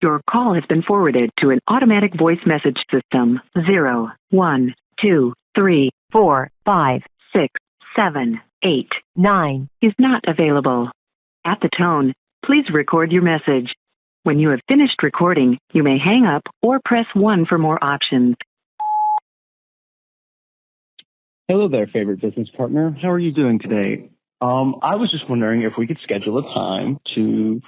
Your call has been forwarded to an automatic voice message system. 0, 1, 2, 3, 4, 5, 6, 7, 8, 9 is not available. At the tone, please record your message. When you have finished recording, you may hang up or press 1 for more options. Hello there, favorite business partner. How are you doing today? I was just wondering if we could schedule a time to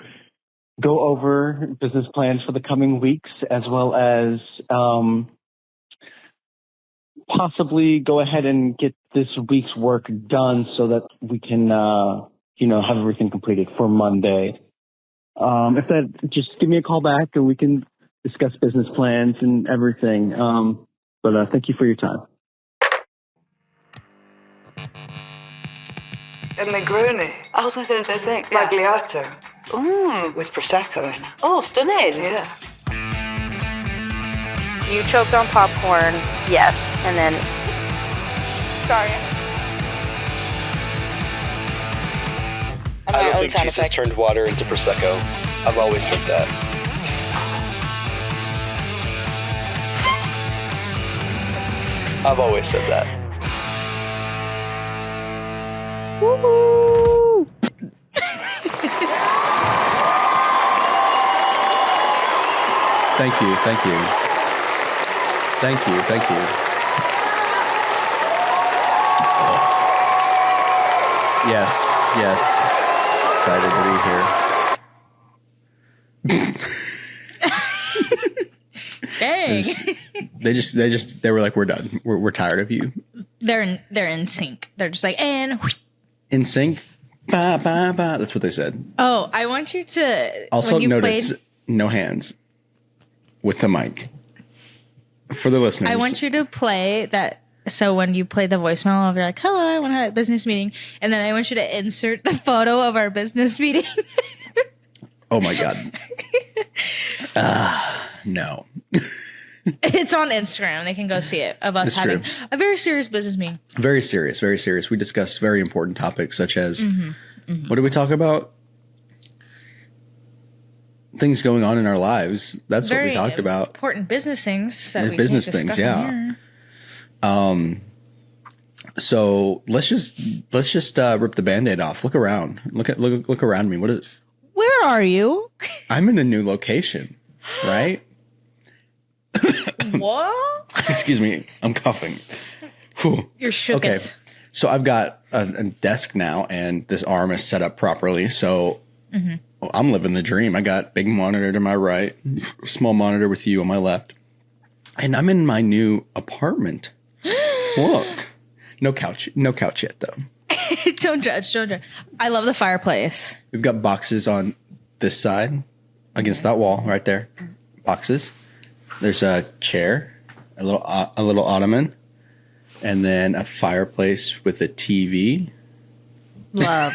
go over business plans for the coming weeks, as well as possibly go ahead and get this week's work done so that we can, have everything completed for Monday. Just give me a call back and we can discuss business plans and everything. But thank you for your time. A Negroni. I was going to say the same thing. Magliato. Mm. With Prosecco in it. Oh, stunning. Yeah. You choked on popcorn, yes, and then... Sorry. I don't think Jesus turned water into Prosecco. I've always said that. I've always said that. Woo-hoo! Thank you. Yes. Excited to be here. Dang. They were like, we're done. We're tired of you. They're in sync. They're just like, and In sync. Ba, ba, ba. That's what they said. oh, I want you to Also when you notice played, no hands with the mic. For the listeners. I want you to play that. So when you play the voicemail of you're like, hello, I want to have a business meeting. And then I want you to insert the photo of our business meeting. Oh my God. No. It's on Instagram. They can go see it of us It's having true. a very serious business meeting. Very serious. We discuss very important topics such as, what do we talk about? Things going on in our lives. That's Very what we talked about. Important business things. That we Business can't things, discuss on yeah. here. So let's just rip the Band-Aid off. Look around. Look around me. What is? Where are you? I'm in a new location, right? What? Excuse me. I'm coughing. Whew. You're shooketh. Okay. So I've got a desk now, and this arm is set up properly. So I'm living the dream. I got big monitor to my right, small monitor with you on my left, and I'm in my new apartment. Look, no couch yet though. Don't judge. I love the fireplace. We've got boxes on this side against that wall right there. Boxes. There's a chair, a little ottoman, and then a fireplace with a TV. Love.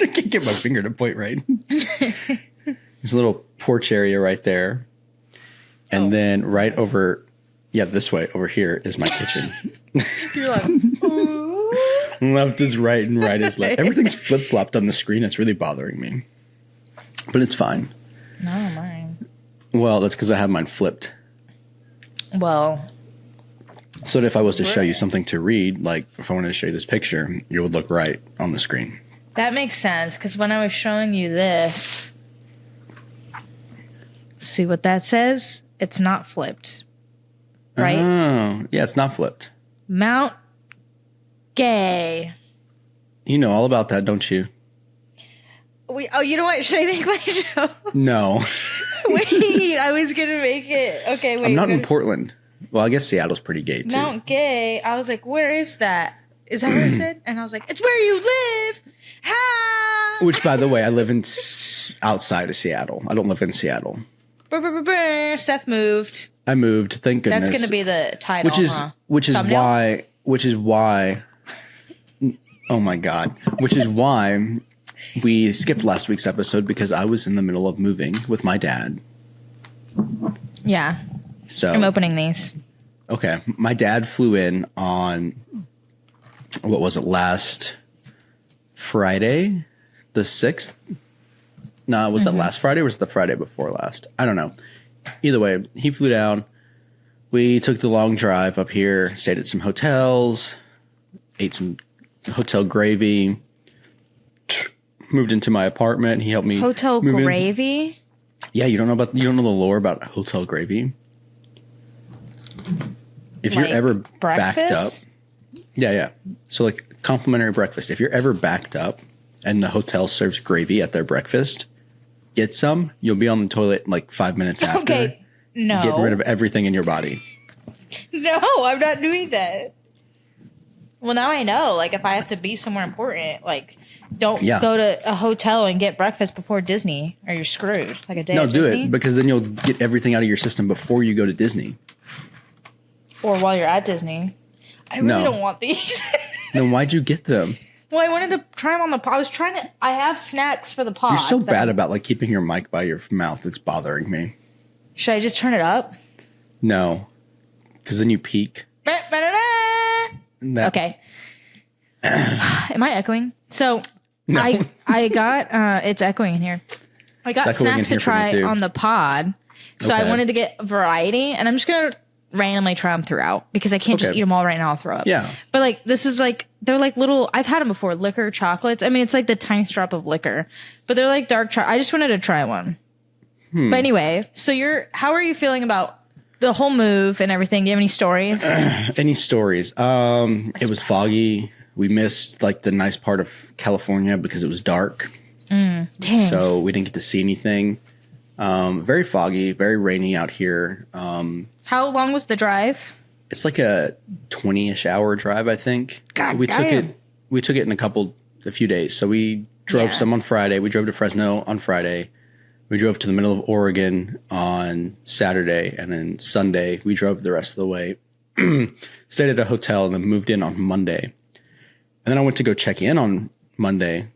I can't get my finger to point right. There's a little porch area right there. And then right over, this way over here is my kitchen. You're like, Left is right and right is left. Everything's flip-flopped on the screen. It's really bothering me. But it's fine. no, mine. Well, that's because I have mine flipped. Well, So that if I was to show you something to read, like if I wanted to show you this picture, it would look right on the screen. that makes sense because when I was showing you this, see what that says? It's not flipped. Right? Oh, yeah, it's not flipped. Mount Gay. You know all about that, don't you? You know what? Should I make my show? No. Wait, I was going to make it. Okay, wait. I'm not in Portland. Well, I guess Seattle's pretty gay, too. Mount Gay. I was like, where is that? Is that what I said? And I was like, it's where you live. Ha! Which, by the way, I live in outside of Seattle. I don't live in Seattle. Seth moved. I moved. Thank goodness. That's going to be the title, which is Thumbnail? why. Oh my God! Which is why we skipped last week's episode because I was in the middle of moving with my dad. Yeah. So I'm opening these. Okay, my dad flew in on what was it, last Friday, the 6th. No, was that last Friday or was it the Friday before last? I don't know. Either way, he flew down. We took the long drive up here, stayed at some hotels, ate some hotel gravy, moved into my apartment. He helped me. Hotel move in. gravy? Yeah, you don't know the lore about hotel gravy? If you're Like ever backed up. breakfast? Yeah. So like complimentary breakfast. If you're ever backed up and the hotel serves gravy at their breakfast, get some. You'll be on the toilet like 5 minutes after. Okay. No. Getting rid of everything in your body. No, I'm not doing that. Well, now I know. Like, if I have to be somewhere important, like, don't go to a hotel and get breakfast before Disney, or you're screwed. Like a day at do Disney. it because then you'll get everything out of your system before you go to Disney. Or while you're at Disney. I really don't want these. Then why'd you get them? Well, I wanted to try them on the pod. I was trying to. I have snacks for the pod. You're so bad about like keeping your mic by your mouth. It's bothering me. Should I just turn it up? No, because then you peak. Okay. Am I echoing? So No. I got it's echoing in here. I got It's echoing in snacks to here for me, try too. on the pod. So I Okay. wanted to get variety, and I'm just gonna randomly try them throughout because I can't just Okay. eat them all right now. I'll throw up. Yeah. But like this is like they're like little. I've had them before. Liquor chocolates. I mean, it's like the tiniest drop of liquor, but they're like dark chocolate. I just wanted to try one. But anyway, so how are you feeling about the whole move and everything? Do you have any stories? Any stories? It was foggy. We missed like the nice part of California because it was dark. Dang. So we didn't get to see anything. Very foggy, very rainy out here. How long was the drive? It's like a 20-ish hour drive, I think. God we damn. took it in a few days. So we drove some on Friday. We drove to Fresno on Friday. We drove to the middle of Oregon on Saturday, and then Sunday we drove the rest of the way. Stayed at a hotel and then moved in on Monday. And then I went to go check in on Monday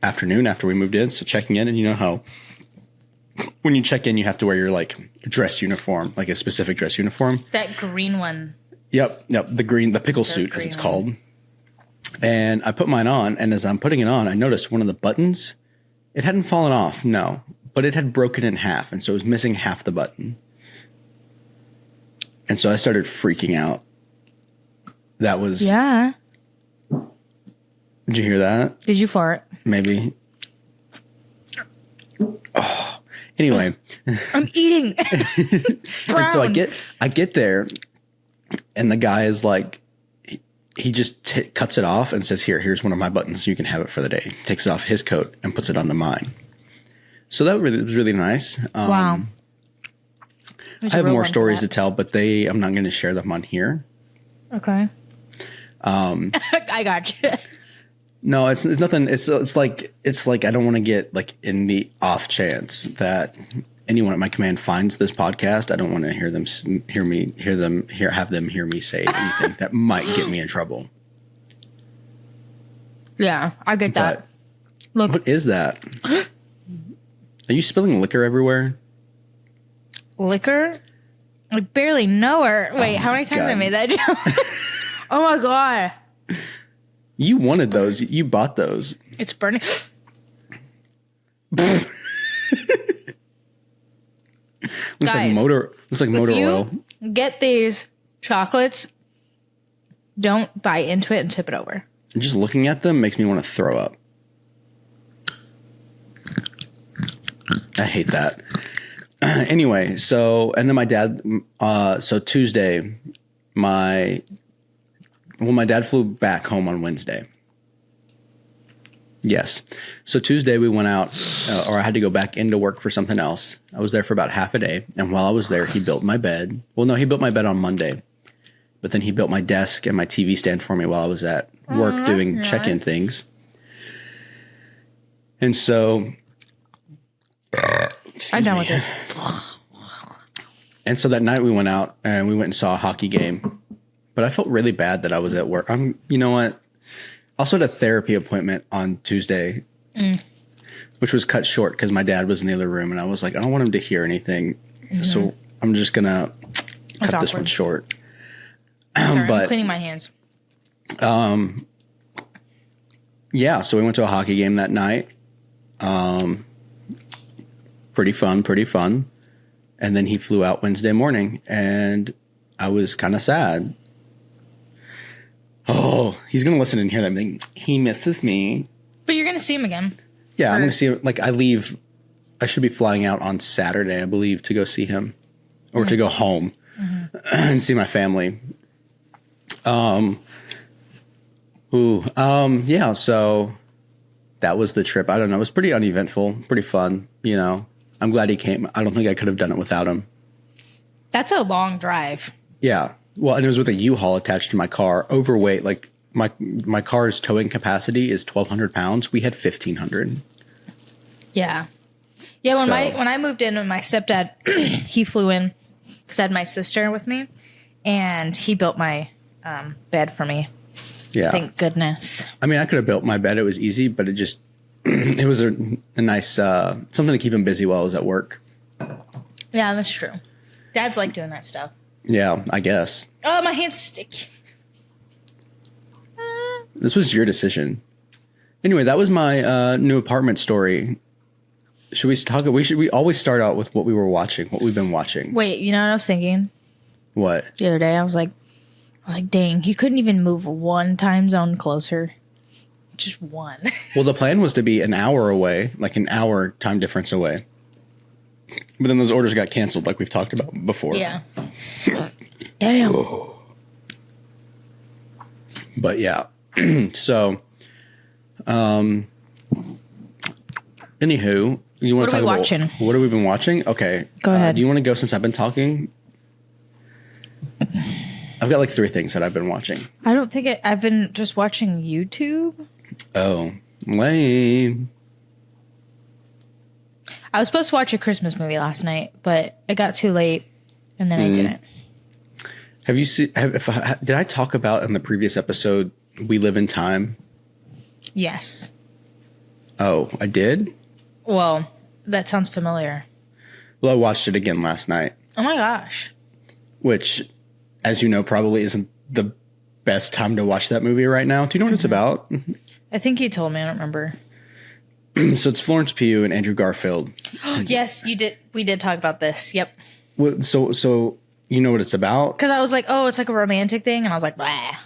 afternoon after we moved in. So checking in, and you know how when you check in, you have to wear your like dress uniform, like a specific dress uniform. That green one. Yep. The pickle suit, as it's called. And I put mine on, and as I'm putting it on, I noticed one of the buttons, it hadn't fallen off, no, but it had broken in half, and so it was missing half the button. And so I started freaking out. That was... Yeah. Did you hear that? Did you fart? Maybe. Oh. Anyway. I'm eating. And so I get there, and the guy is like, he just cuts it off and says, here's one of my buttons. You can have it for the day. Takes it off his coat and puts it onto mine. So that was really nice. Wow. I have more stories to tell, but I'm not going to share them on here. Okay. I got you. No, it's nothing. It's like I don't want to get like in the off chance that anyone at my command finds this podcast. I don't want to have them hear me say anything that might get me in trouble. Yeah, I get that. But Look, what is that? Are you spilling liquor everywhere? liquor? I barely know her. Wait, how many times God. I made that joke? Oh my god. You wanted those. You bought those. It's burning. Looks Guys, like motor oil. Get these chocolates. Don't bite into it and tip it over. Just looking at them makes me want to throw up. I hate that. Anyway, so, and then my dad, so Tuesday, my dad flew back home on Wednesday. Yes. So Tuesday we went out, or I had to go back into work for something else. I was there for about half a day. And while I was there, he built my bed. Well, no, he built my bed on Monday. But then he built my desk and my TV stand for me while I was at work doing check-in things. And so... I'm done with this. And so that night we went out and we went and saw a hockey game. But I felt really bad that I was at work. You know what? I also had a therapy appointment on Tuesday, which was cut short because my dad was in the other room. And I was like, I don't want him to hear anything. So I'm just going to cut this one short. Sorry, But I'm cleaning my hands. yeah, so we went to a hockey game that night. Pretty fun. And then he flew out Wednesday morning, and I was kind of sad. Oh, he's going to listen and hear that and think, he misses me. But you're going to see him again. Yeah, I'm going to see him. Like, I should be flying out on Saturday, I believe, to go see him. Or to go home and see my family. Yeah, so that was the trip. I don't know. It was pretty uneventful, pretty fun, you know. I'm glad he came. I don't think I could have done it without him. That's a long drive. Yeah. Well, and it was with a U-Haul attached to my car, overweight. Like my car's towing capacity is 1,200 pounds. We had 1,500. Yeah. Yeah, when I moved in, when my stepdad, he flew in because I had my sister with me, and he built my bed for me. Yeah. Thank goodness. I mean, I could have built my bed. It was easy, but it just, it was a nice, something to keep him busy while I was at work. Yeah, that's true. Dads like doing that stuff. Yeah, I guess. Oh, my hand's sticky. This was your decision. Anyway, that was my new apartment story. Should we talk? We always start out with what we were watching, what we've been watching. Wait, you know what I was thinking? What? The other day, I was like, dang, you couldn't even move one time zone closer. Just one. Well, the plan was to be an hour away, like an hour time difference away. But then those orders got canceled, like we've talked about before. Yeah. Damn. But yeah. So, anywho, you want to talk about watching? What have we been watching? Okay. Go ahead. Do you want to go since I've been talking? I've got like 3 things that I've been watching. I don't think I've been just watching YouTube. Oh, lame. I was supposed to watch a Christmas movie last night, but it got too late, and then I didn't. Have you seen? Did I talk about in the previous episode We Live in Time? Yes. Oh, I did? Well, that sounds familiar. Well, I watched it again last night. Oh my gosh. Which, as you know, probably isn't the best time to watch that movie right now. Do you know what it's about? I think you told me. I don't remember. So it's Florence Pugh and Andrew Garfield. Yes, you did. We did talk about this. Yep. Well, so you know what it's about? Because I was like, oh, it's like a romantic thing. And I was like, blah.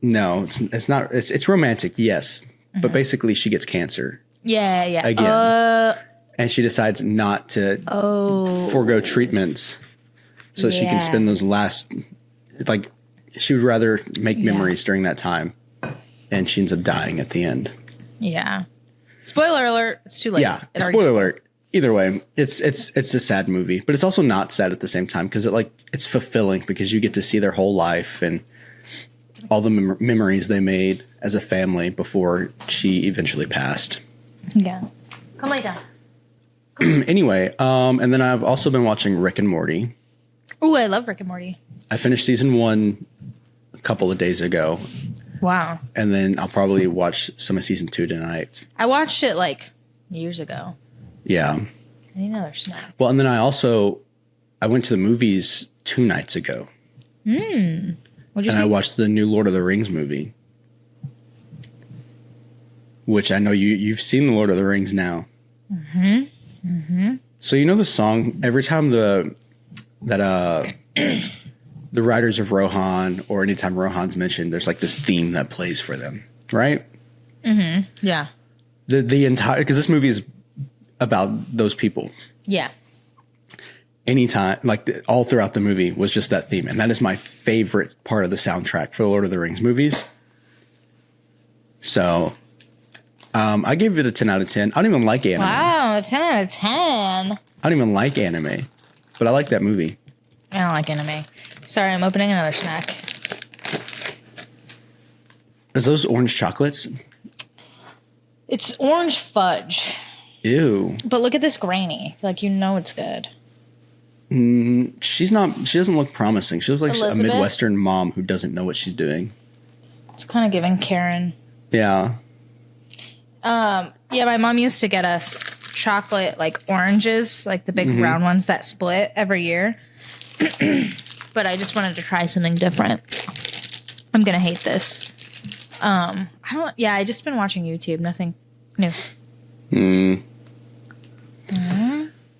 No, it's not. It's romantic, yes. But basically she gets cancer. Yeah, yeah. Again. And she decides not to forego treatments so she can spend those last, like, she would rather make memories during that time. And she ends up dying at the end. Yeah. Spoiler alert. It's too late. Yeah. Spoiler alert. Either way, it's a sad movie, but it's also not sad at the same time because it's fulfilling because you get to see their whole life and all the memories they made as a family before she eventually passed. Yeah. Come lay down. Anyway, and then I've also been watching Rick and Morty. Ooh, I love Rick and Morty. I finished season 1 a couple of days ago. Wow. And then I'll probably watch some of season 2 tonight. I watched it like years ago. Yeah. I need another snack. Well, and then I went to the movies 2 nights ago. What'd you And see? I watched the new Lord of the Rings movie. Which I know you've seen the Lord of the Rings now. Mm-hmm. Mm-hmm. So you know the song, every time the Riders of Rohan, or anytime Rohan's mentioned, there's like this theme that plays for them, right? Mm-hmm. Yeah. The entire, because this movie is about those people. Yeah. Anytime, like all throughout the movie was just that theme. And that is my favorite part of the soundtrack for the Lord of the Rings movies. So I gave it a 10 out of 10. I don't even like anime. Wow, a 10 out of 10. I don't even like anime, but I like that movie. I don't like anime. Sorry, I'm opening another snack. Is those orange chocolates? It's orange fudge. Ew. But look at this granny. Like, you know it's good. She doesn't look promising. She looks like Elizabeth? a Midwestern mom who doesn't know what she's doing. It's kind of giving Karen. Yeah. Yeah, my mom used to get us chocolate, like oranges, like the big brown ones that split every year. But I just wanted to try something different. I'm going to hate this. I just been watching YouTube. Nothing new.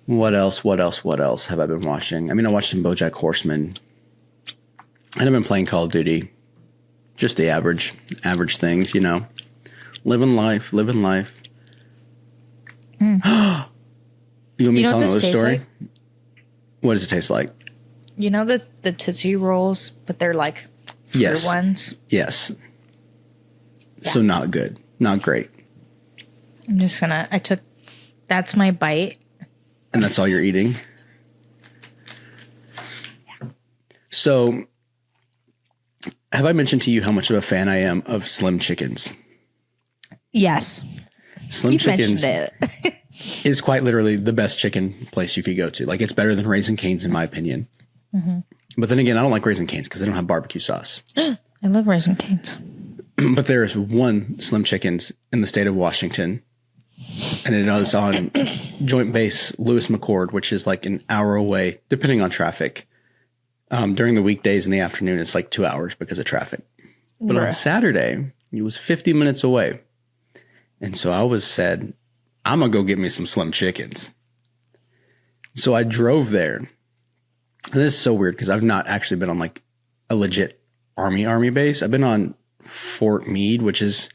What else? What else have I been watching? I mean, I watched some BoJack Horseman. And I've been playing Call of Duty. Just the average things, you know. Living life. You want me to tell another story? Like? What does it taste like? You know the Tootsie Rolls, but they're like fruit ones? Yes. Yeah. So not good. Not great. I'm just gonna, that's my bite. And that's all you're eating? So, have I mentioned to you how much of a fan I am of Slim Chickens? Yes. Slim Chickens is quite literally the best chicken place you could go to. Like, it's better than Raising Cane's, in my opinion. Mm-hmm. But then again, I don't like Raising Cane's because they don't have barbecue sauce. I love Raising Cane's. But there's one Slim Chickens in the state of Washington. And it is on Joint Base Lewis McChord, which is like an hour away, depending on traffic. During the weekdays in the afternoon, it's like 2 hours because of traffic. But on Saturday, it was 50 minutes away. And so I said, I'm going to go get me some Slim Chickens. So I drove there. And this is so weird because I've not actually been on like a legit army base. I've been on Fort Meade, which is,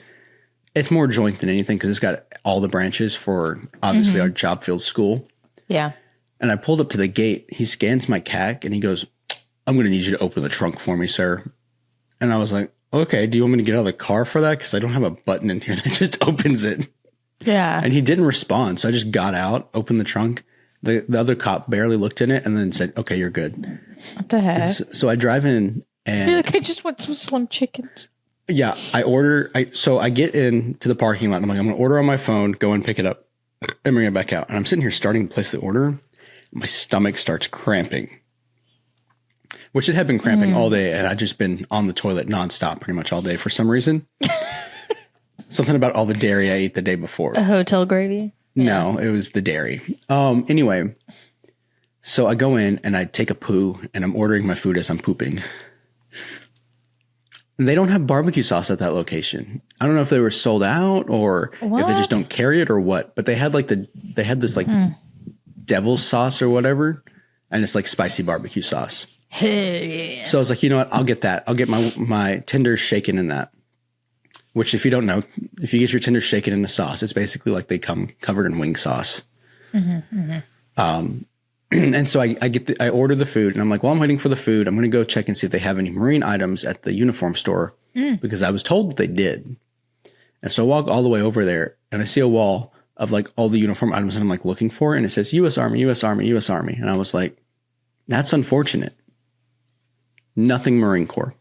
it's more joint than anything because it's got all the branches for obviously our job field school. Yeah. And I pulled up to the gate. He scans my CAC and he goes, I'm going to need you to open the trunk for me, sir. And I was like, okay, do you want me to get out of the car for that? Because I don't have a button in here that just opens it. Yeah. And he didn't respond. So I just got out, opened the trunk. The other cop barely looked in it and then said, okay, you're good. What the heck? So I drive in and... You're like, I just want some Slim Chickens. Yeah, so I get into the parking lot and I'm like, I'm going to order on my phone, go and pick it up and bring it back out. And I'm sitting here starting to place the order. My stomach starts cramping, which it had been cramping all day. And I'd just been on the toilet nonstop pretty much all day for some reason. Something about all the dairy I ate the day before. A hotel gravy? No, it was the dairy. Anyway, so I go in and I take a poo and I'm ordering my food as I'm pooping. They don't have barbecue sauce at that location. I don't know if they were sold out or if they just don't carry it or what, but they had like this like devil's sauce or whatever. And it's like spicy barbecue sauce. Hey. So I was like, you know what? I'll get that. I'll get my tenders shaken in that, which if you don't know, if you get your tenders shaken in a sauce, it's basically like they come covered in wing sauce. And so I order the food and I'm like, well, I'm waiting for the food. I'm going to go check and see if they have any marine items at the uniform store because I was told that they did. And so I walk all the way over there and I see a wall of like all the uniform items that I'm like looking for. And it says U.S. Army, U.S. Army, U.S. Army. And I was like, that's unfortunate. Nothing Marine Corps.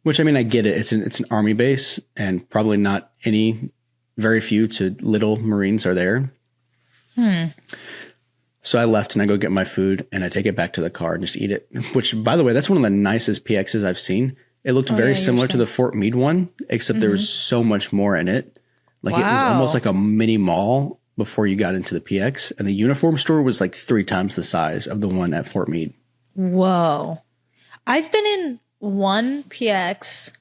Which I mean, I get it. It's an Army base and probably not very few to little Marines are there. So I left and I go get my food and I take it back to the car and just eat it. Which, by the way, that's one of the nicest PXs I've seen. It looked very similar to the Fort Meade one, except there was so much more in it. Like it was almost like a mini mall before you got into the PX. And the uniform store was like 3 times the size of the one at Fort Meade. Whoa. I've been in one PX.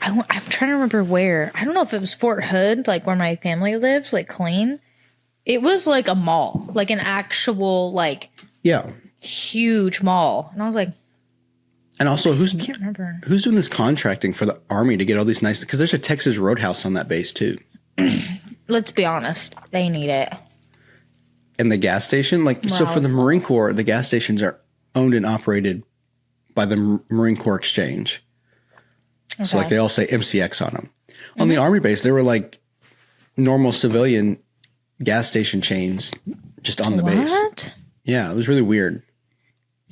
I'm trying to remember where. I don't know if it was Fort Hood, like where my family lives, like Clean. It was like a mall, like an actual, like, huge mall. And I was like, and also, I can't remember. Who's doing this contracting for the Army to get all these nice, because there's a Texas Roadhouse on that base too. Let's be honest, they need it. And the gas station, like, so for the Marine Corps, the gas stations are owned and operated by the Marine Corps Exchange. Okay. So like they all say MCX on them. On the Army base, they were like normal civilian gas station chains just on the base. Yeah, it was really weird.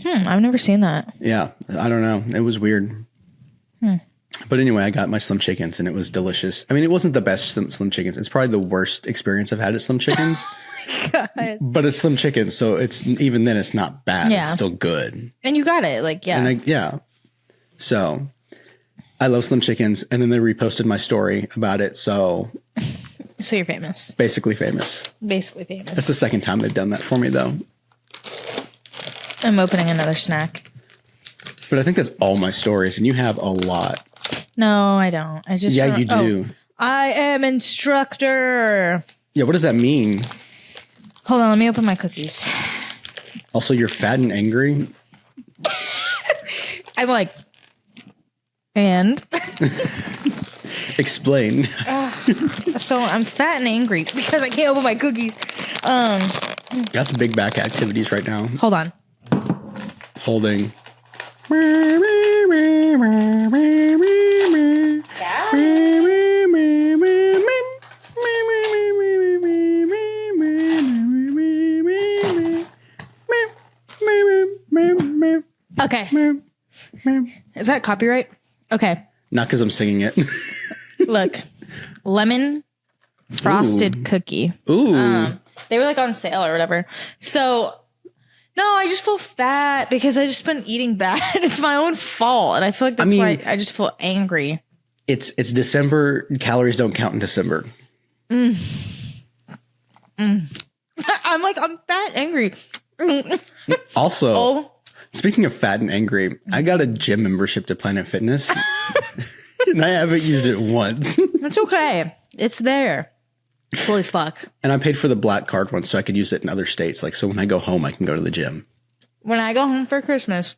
I've never seen that. Yeah, I don't know. It was weird. But anyway, I got my Slim Chickens and it was delicious. I mean, it wasn't the best Slim Chickens. It's probably the worst experience I've had at Slim Chickens. God. But it's Slim Chickens, so it's even then it's not bad. Yeah. It's still good. And you got it, like So I love Slim Chickens, and then they reposted my story about it. So you're famous. Basically famous. Basically famous. That's the second time they've done that for me, though. I'm opening another snack. But I think that's all my stories, and you have a lot. No, I don't. I just you do. I am instructor. Yeah, what does that mean? Hold on, let me open my cookies. Also, you're fat and angry. I'm like, and Explain. so I'm fat and angry because I can't open my cookies. That's big back activities right now. Hold on. Holding. Okay. Is that copyright? Okay. Not because I'm singing it. Look, lemon frosted cookie. Ooh. They were like on sale or whatever. So, no, I just feel fat because I just been eating bad. It's my own fault, and I feel like that's why I just feel angry. It's December. Calories don't count in December. I'm fat and angry. Also, speaking of fat and angry, I got a gym membership to Planet Fitness, and I haven't used it once. It's okay. It's there. Holy fuck. And I paid for the black card once so I could use it in other states. Like, so when I go home, I can go to the gym. When I go home for Christmas,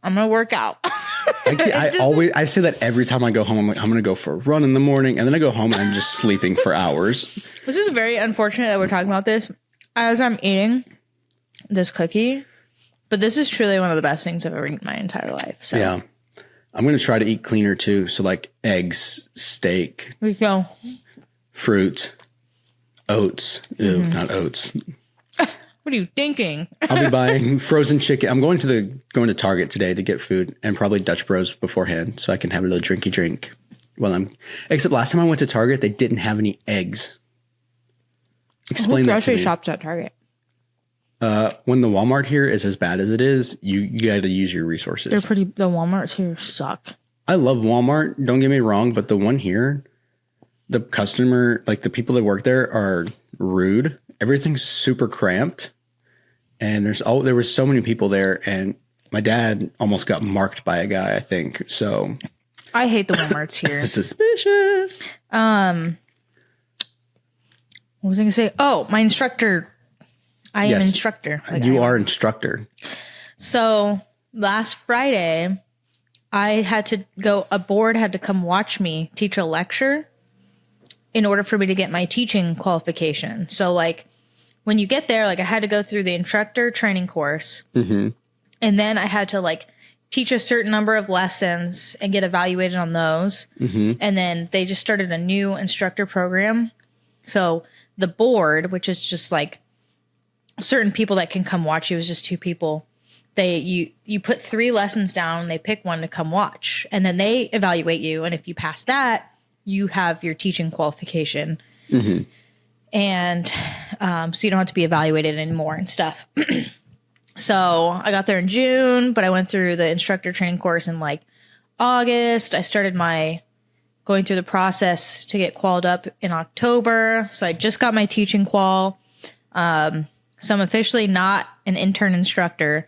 I'm going to work out. I say that every time I go home. I'm like, I'm going to go for a run in the morning. And then I go home and I'm just sleeping for hours. This is very unfortunate that we're talking about this as I'm eating this cookie. But this is truly one of the best things I've ever eaten in my entire life. So. Yeah. I'm going to try to eat cleaner too. So like eggs, steak. There you go. Fruit, oats. Ew, not oats. What are you thinking? I'll be buying frozen chicken. I'm going to Target today to get food and probably Dutch Bros beforehand so I can have a little drinky drink except last time I went to Target, they didn't have any eggs. Explain that to grocery me. shops at Target. When the Walmart here is as bad as it is, you got to use your resources. The Walmarts here suck. I love Walmart. Don't get me wrong, but the one here, the customer, like the people that work there are rude. Everything's super cramped. And there was so many people there, and my dad almost got marked by a guy, I think. So I hate the Walmarts here. Suspicious. What was I gonna say? Oh, my instructor. I am instructor. You are instructor. So last Friday, a board had to come watch me teach a lecture in order for me to get my teaching qualification. So like when you get there, like I had to go through the instructor training course. Mm-hmm. And then I had to like teach a certain number of lessons and get evaluated on those. Mm-hmm. And then they just started a new instructor program. So the board, which is just like certain people that can come watch you, is just 2 people. You put 3 lessons down, they pick one to come watch, and then they evaluate you. And if you pass that, you have your teaching qualification. Mm-hmm. And so you don't have to be evaluated anymore and stuff. So I got there in June, but I went through the instructor training course in like August. I started going through the process to get qualified up in October. So I just got my teaching qual. So I'm officially not an intern instructor.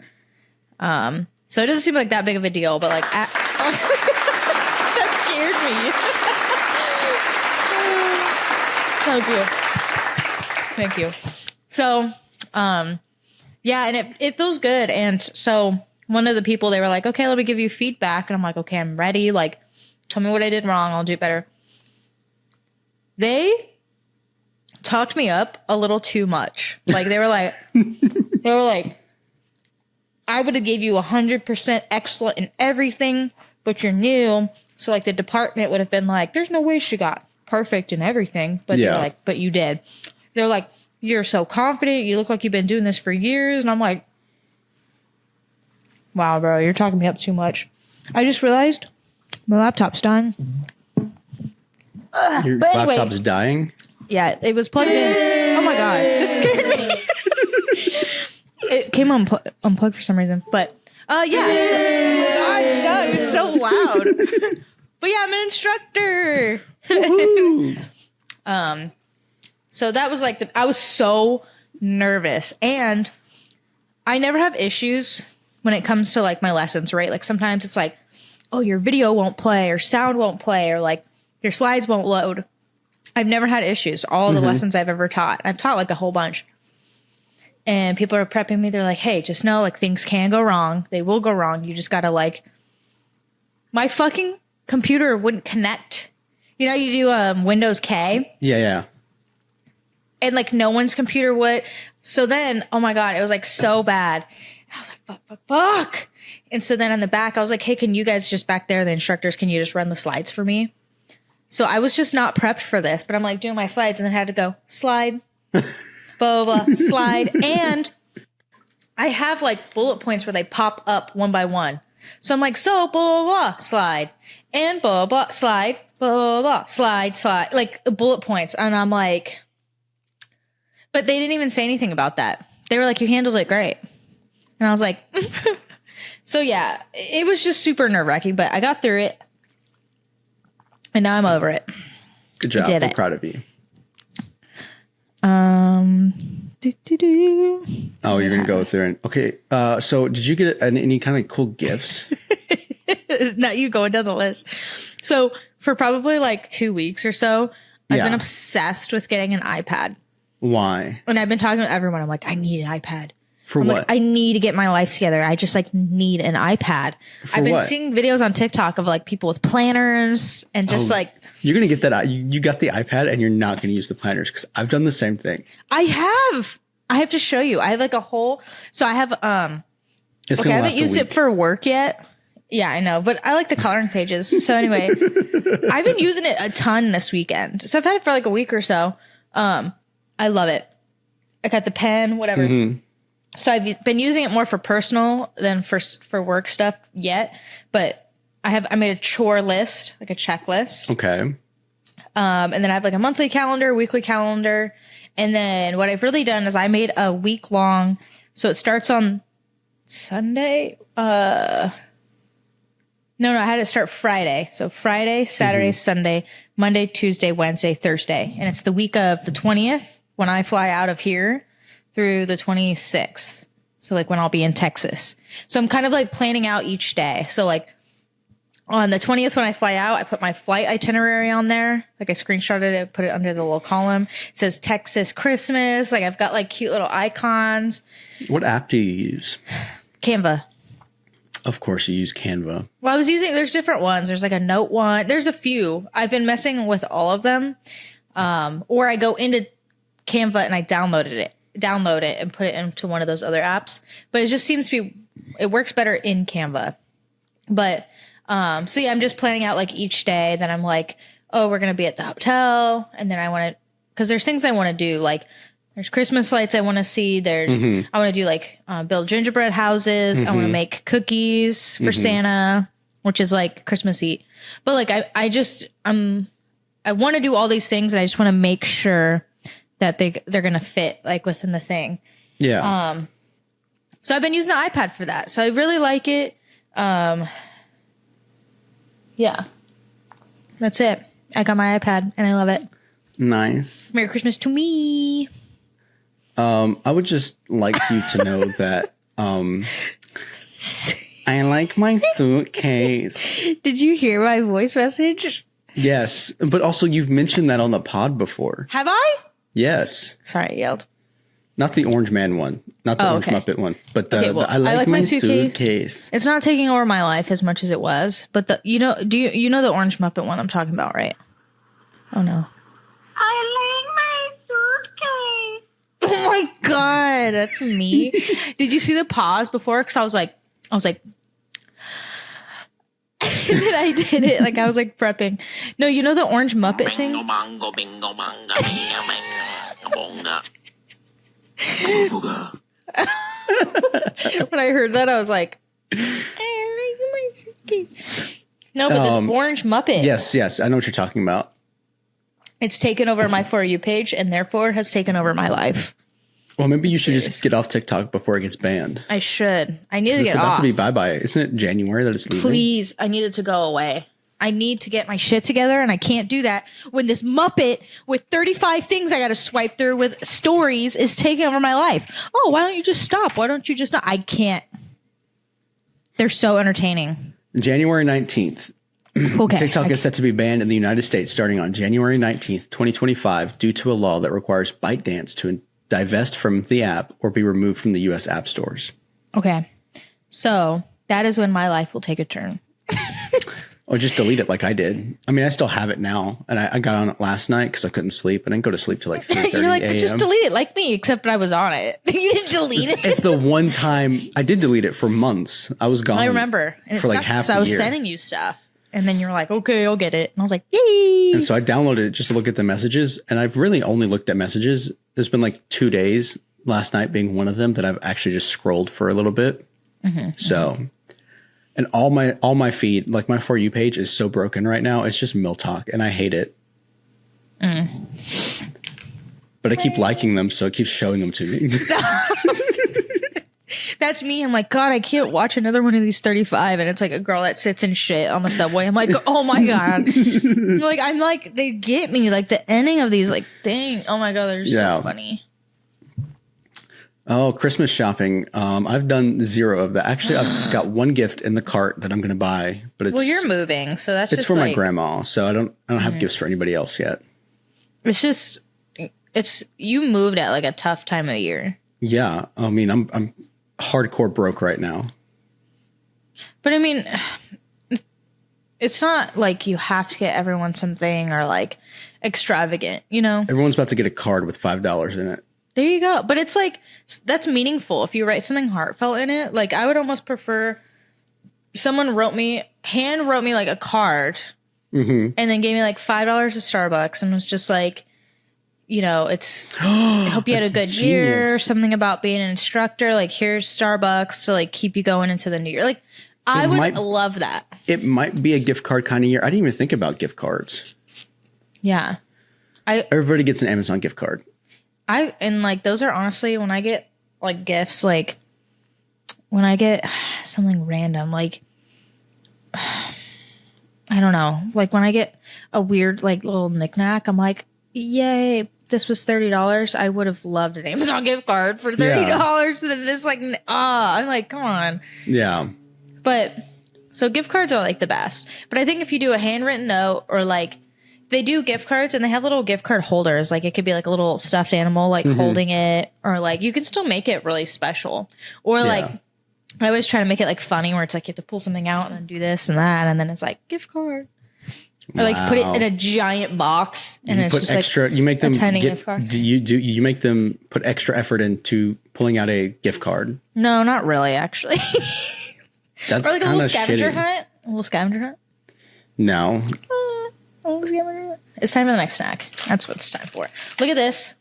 So it doesn't seem like that big of a deal, but like that scared me. Thank you. So, yeah, and it feels good. And so one of the people, they were like, okay, let me give you feedback. And I'm like, okay, I'm ready. Like, tell me what I did wrong. I'll do better. They talked me up a little too much. Like they were like, I would have gave you 100% excellent in everything, but you're new. So like the department would have been like, there's no way she got perfect in everything. But they're like, but you did. They're like, you're so confident. You look like you've been doing this for years. And I'm like, wow, bro, you're talking me up too much. I just realized my laptop's dying. Your but anyway, laptop's dying? Yeah, it was plugged in. Oh my God, it scared me. It came unplugged for some reason. But yeah. God, stop. It's so loud. But yeah, I'm an instructor. So that was like I was so nervous. And I never have issues when it comes to like my lessons, right? Like sometimes it's like, oh, your video won't play or sound won't play or like your slides won't load. I've never had issues. All the lessons I've ever taught. I've taught like a whole bunch. and people are prepping me. They're like, hey, just know like things can go wrong. They will go wrong. You just gotta like, my fucking computer wouldn't connect. You know, you do Windows K. Yeah. And like no one's computer would. So then, oh my God, it was like so bad. And I was like, fuck. And so then in the back, I was like, hey, can you guys just back there, the instructors, can you just run the slides for me? So I was just not prepped for this, but I'm like doing my slides and then had to go slide, blah, blah, slide. And I have like bullet points where they pop up one by one. So I'm like, so blah, blah, blah, slide, and blah, blah, slide, blah, blah, blah, slide, like bullet points. And I'm like, but they didn't even say anything about that. They were like, you handled it great. And I was like, so yeah, it was just super nerve wracking, but I got through it. And now I'm over it. Good job. I'm proud of you. Oh, you're going to go through it. Okay. So did you get any kind of cool gifts? Not you going down the list. So for probably like 2 weeks or so, I've been obsessed with getting an iPad. Why? And I've been talking to everyone. I'm like, I need an iPad. For I'm what? like, I need to get my life together. I just like need an iPad. For I've been what? seeing videos on TikTok of like people with planners and just like. You're going to get that. You got the iPad and you're not going to use the planners because I've done the same thing. I have to show you. I have like a whole. So I have I haven't used it for work yet. Yeah, I know, but I like the coloring pages. So anyway, I've been using it a ton this weekend. So I've had it for like a week or so. I love it. I got the pen, whatever. Mm-hmm. So I've been using it more for personal than for work stuff yet. But I made a chore list, like a checklist. Okay. And then I have like a monthly calendar, weekly calendar. And then what I've really done is I made a week long. So it starts on Sunday. No, I had to start Friday. So Friday, Saturday, Sunday, Monday, Tuesday, Wednesday, Thursday. And it's the week of the 20th when I fly out of here through the 26th. So like when I'll be in Texas. So I'm kind of like planning out each day. So like on the 20th when I fly out, I put my flight itinerary on there. Like I screenshotted it, put it under the little column. It says Texas Christmas. Like I've got like cute little icons. What app do you use? Canva. Of course you use Canva. Well, there's different ones. There's like a note one. There's a few. I've been messing with all of them. Or I go into Canva and I download it and put it into one of those other apps. But it just seems to be, it works better in Canva. But, so yeah, I'm just planning out like each day. Then I'm like, oh, we're going to be at the hotel. And then I want to, because there's things I want to do. Like there's Christmas lights I want to see. I want to do like build gingerbread houses. I want to make cookies for Santa, which is like Christmassy. But like I want to do all these things and I just want to make sure that they're going to fit like within the thing. Yeah. So I've been using the iPad for that. So I really like it. Yeah. That's it. I got my iPad and I love it. Nice. Merry Christmas to me. I would just like you to know that I like my suitcase. Did you hear my voice message? Yes, but also you've mentioned that on the pod before. Have I? Yes. Sorry, I yelled. Not the Orange Man one. Not the Orange Muppet one. But the I like my suitcase. It's not taking over my life as much as it was. But do you know the Orange Muppet one I'm talking about, right? Oh no. I like my suitcase. Oh my God, that's me. Did you see the pause before? Because I was like, and then I did it like I was like prepping. No, you know the Orange Muppet thing? When I heard that, I was like, I like my suitcase. No, but this Orange Muppet. Yes, I know what you're talking about. It's taken over my For You page and therefore has taken over my life. Well, maybe you should just get off TikTok before it gets banned. I should. I need to get off. It's about to be bye-bye. Isn't it January that it's leaving? Please, I need it to go away. I need to get my shit together, and I can't do that when this Muppet with 35 things I got to swipe through with stories is taking over my life. Oh, why don't you just stop? Why don't you just not? I can't. They're so entertaining. January 19th. Okay. TikTok is set to be banned in the United States starting on January 19th, 2025, due to a law that requires ByteDance to divest from the app, or be removed from the U.S. app stores. Okay. So that is when my life will take a turn. Or just delete it like I did. I mean, I still have it now. And I got on it last night because I couldn't sleep. I didn't go to sleep till like 3:30 You're like, a.m. just delete it like me, except I was on it. You didn't delete it. It's the one time I did delete it for months. I was gone. I remember. And for like half so the I was year. sending you stuff. And then you were like, okay, I'll get it. And I was like, yay. And so I downloaded it just to look at the messages. And I've really only looked at messages. There's been like 2 days, last night being one of them, that I've actually just scrolled for a little bit. So, and all my feed, like my For You page is so broken right now. It's just mill talk and I hate it. But I keep liking them. So it keeps showing them to me. That's me. I'm like, God, I can't watch another one of these 35. And it's like a girl that sits in shit on the subway. I'm like, oh my God. I'm like, they get me. Like the ending of these, like, dang. Oh my God, they're so funny. Oh, Christmas shopping. I've done zero of that. Actually, I've got one gift in the cart that I'm going to buy, but it's, well, you're moving. So that's it's just for like, my grandma. So I don't have gifts for anybody else yet. It's just, you moved at like a tough time of year. Yeah. I mean, I'm hardcore broke right now. But I mean, it's not like you have to get everyone something or like extravagant, you know? Everyone's about to get a card with $5 in it. There you go. But it's like, that's meaningful. If you write something heartfelt in it, like I would almost prefer someone hand wrote me like a card and then gave me like $5 to Starbucks and was just like, you know, it's, I hope you had a good year, something about being an instructor. Like here's Starbucks to like keep you going into the new year. Like I would love that. It might be a gift card kind of year. I didn't even think about gift cards. Yeah. Everybody gets an Amazon gift card. And like those are honestly when I get like gifts, like when I get something random, like I don't know, like when I get a weird like little knickknack, I'm like, yay, this was $30. I would have loved an Amazon gift card for $30. Than this, like, I'm like, come on. Yeah. But so gift cards are like the best. But I think if you do a handwritten note or like they do gift cards and they have little gift card holders. Like it could be like a little stuffed animal, like holding it, or like you can still make it really special. Or like I always try to make it like funny where it's like you have to pull something out and then do this and that. And then it's like gift card. Or like put it in a giant box and it's just extra, like you make them a tiny gift card. Do you make them put extra effort into pulling out a gift card? No, not really, actually. That's or like a little scavenger shitty. hunt. A little scavenger hunt. No. It's time for the next snack. That's what it's time for. Look at this.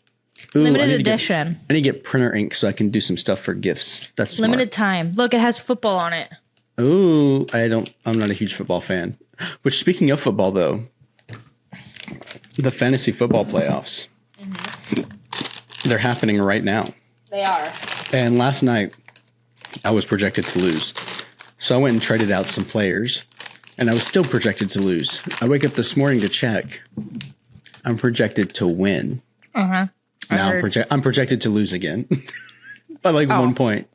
Ooh, Limited edition. I need to get printer ink so I can do some stuff for gifts. That's smart. Limited time. Look, it has football on it. Ooh, I'm not a huge football fan. Which, speaking of football, though, the fantasy football playoffs, they're happening right now. They are. And last night, I was projected to lose. So I went and traded out some players, and I was still projected to lose. I wake up this morning to check. I'm projected to win. Uh-huh. Now I'm projected to lose again by like 1 point.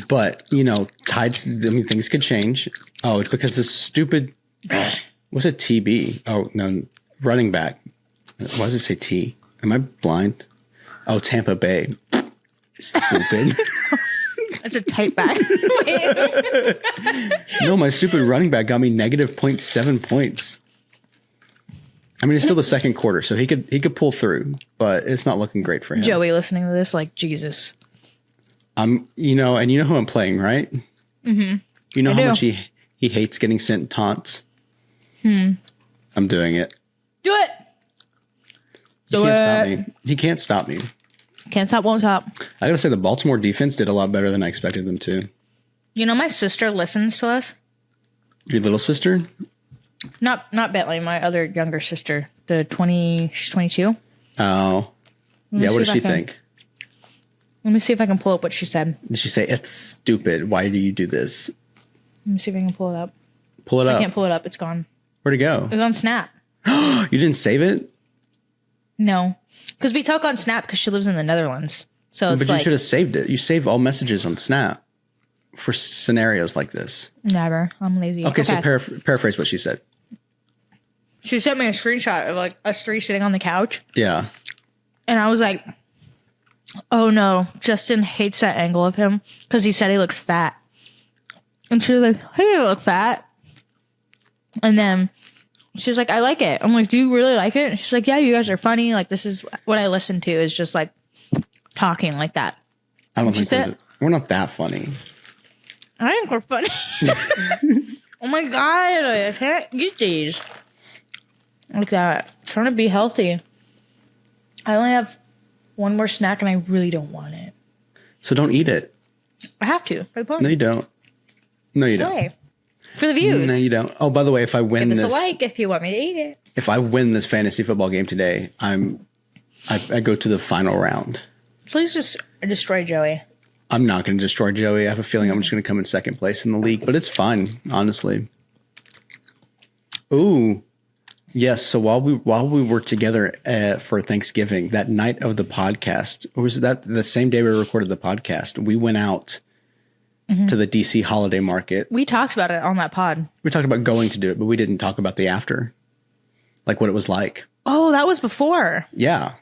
But, you know, things could change. Oh, it's because this stupid, what's a TB? Oh, no, running back. Why does it say T? Am I blind? Oh, Tampa Bay. Stupid. It's a tight back. No, my stupid running back got me negative 0.7 points. I mean, it's still the second quarter, so he could pull through, but it's not looking great for him. Joey listening to this, like, Jesus. You know who I'm playing, right? Mm-hmm. You know how much he hates getting sent taunts? I'm doing it. Do it. He can't stop me. Can't stop, won't stop. I gotta say, the Baltimore defense did a lot better than I expected them to. You know, my sister listens to us. Your little sister? Not Bentley, my other younger sister. She's 22. Oh. Yeah, what does she think? Let me see if I can pull up what she said. Did she say, it's stupid, why do you do this? Let me see if I can pull it up. Pull it up. I can't pull it up, it's gone. Where'd it go? It was on Snap. You didn't save it? No. Because we talk on Snap because she lives in the Netherlands. So it's but you should have saved it. You save all messages on Snap for scenarios like this. Never. I'm lazy. Okay. So paraphrase what she said. She sent me a screenshot of like us three sitting on the couch. Yeah. And I was like, oh no, Justin hates that angle of him because he said he looks fat. And she was like, hey, you look fat. And then she was like, I like it. I'm like, do you really like it? And she's like, yeah, you guys are funny. Like, this is what I listen to is just like talking like that. I don't think we're not that funny. I think we're funny. Oh my God, I can't eat these. Like that. I'm trying to be healthy. I only have one more snack and I really don't want it. So don't eat it. I have to. For the podcast. No, you don't. No, you don't. Slay. For the views. No, you don't. Oh, by the way, if I win Give us this, a like if you want me to eat it. if I win this fantasy football game today, I go to the final round. Please just destroy Joey. I'm not going to destroy Joey. I have a feeling I'm just going to come in second place in the league, but it's fun, honestly. Ooh, yes. So while we were together for Thanksgiving, that night of the podcast, or was that the same day we recorded the podcast? We went out to the DC holiday market. We talked about it on that pod. We talked about going to do it, but we didn't talk about the after, like what it was like. Oh, that was before. Yeah,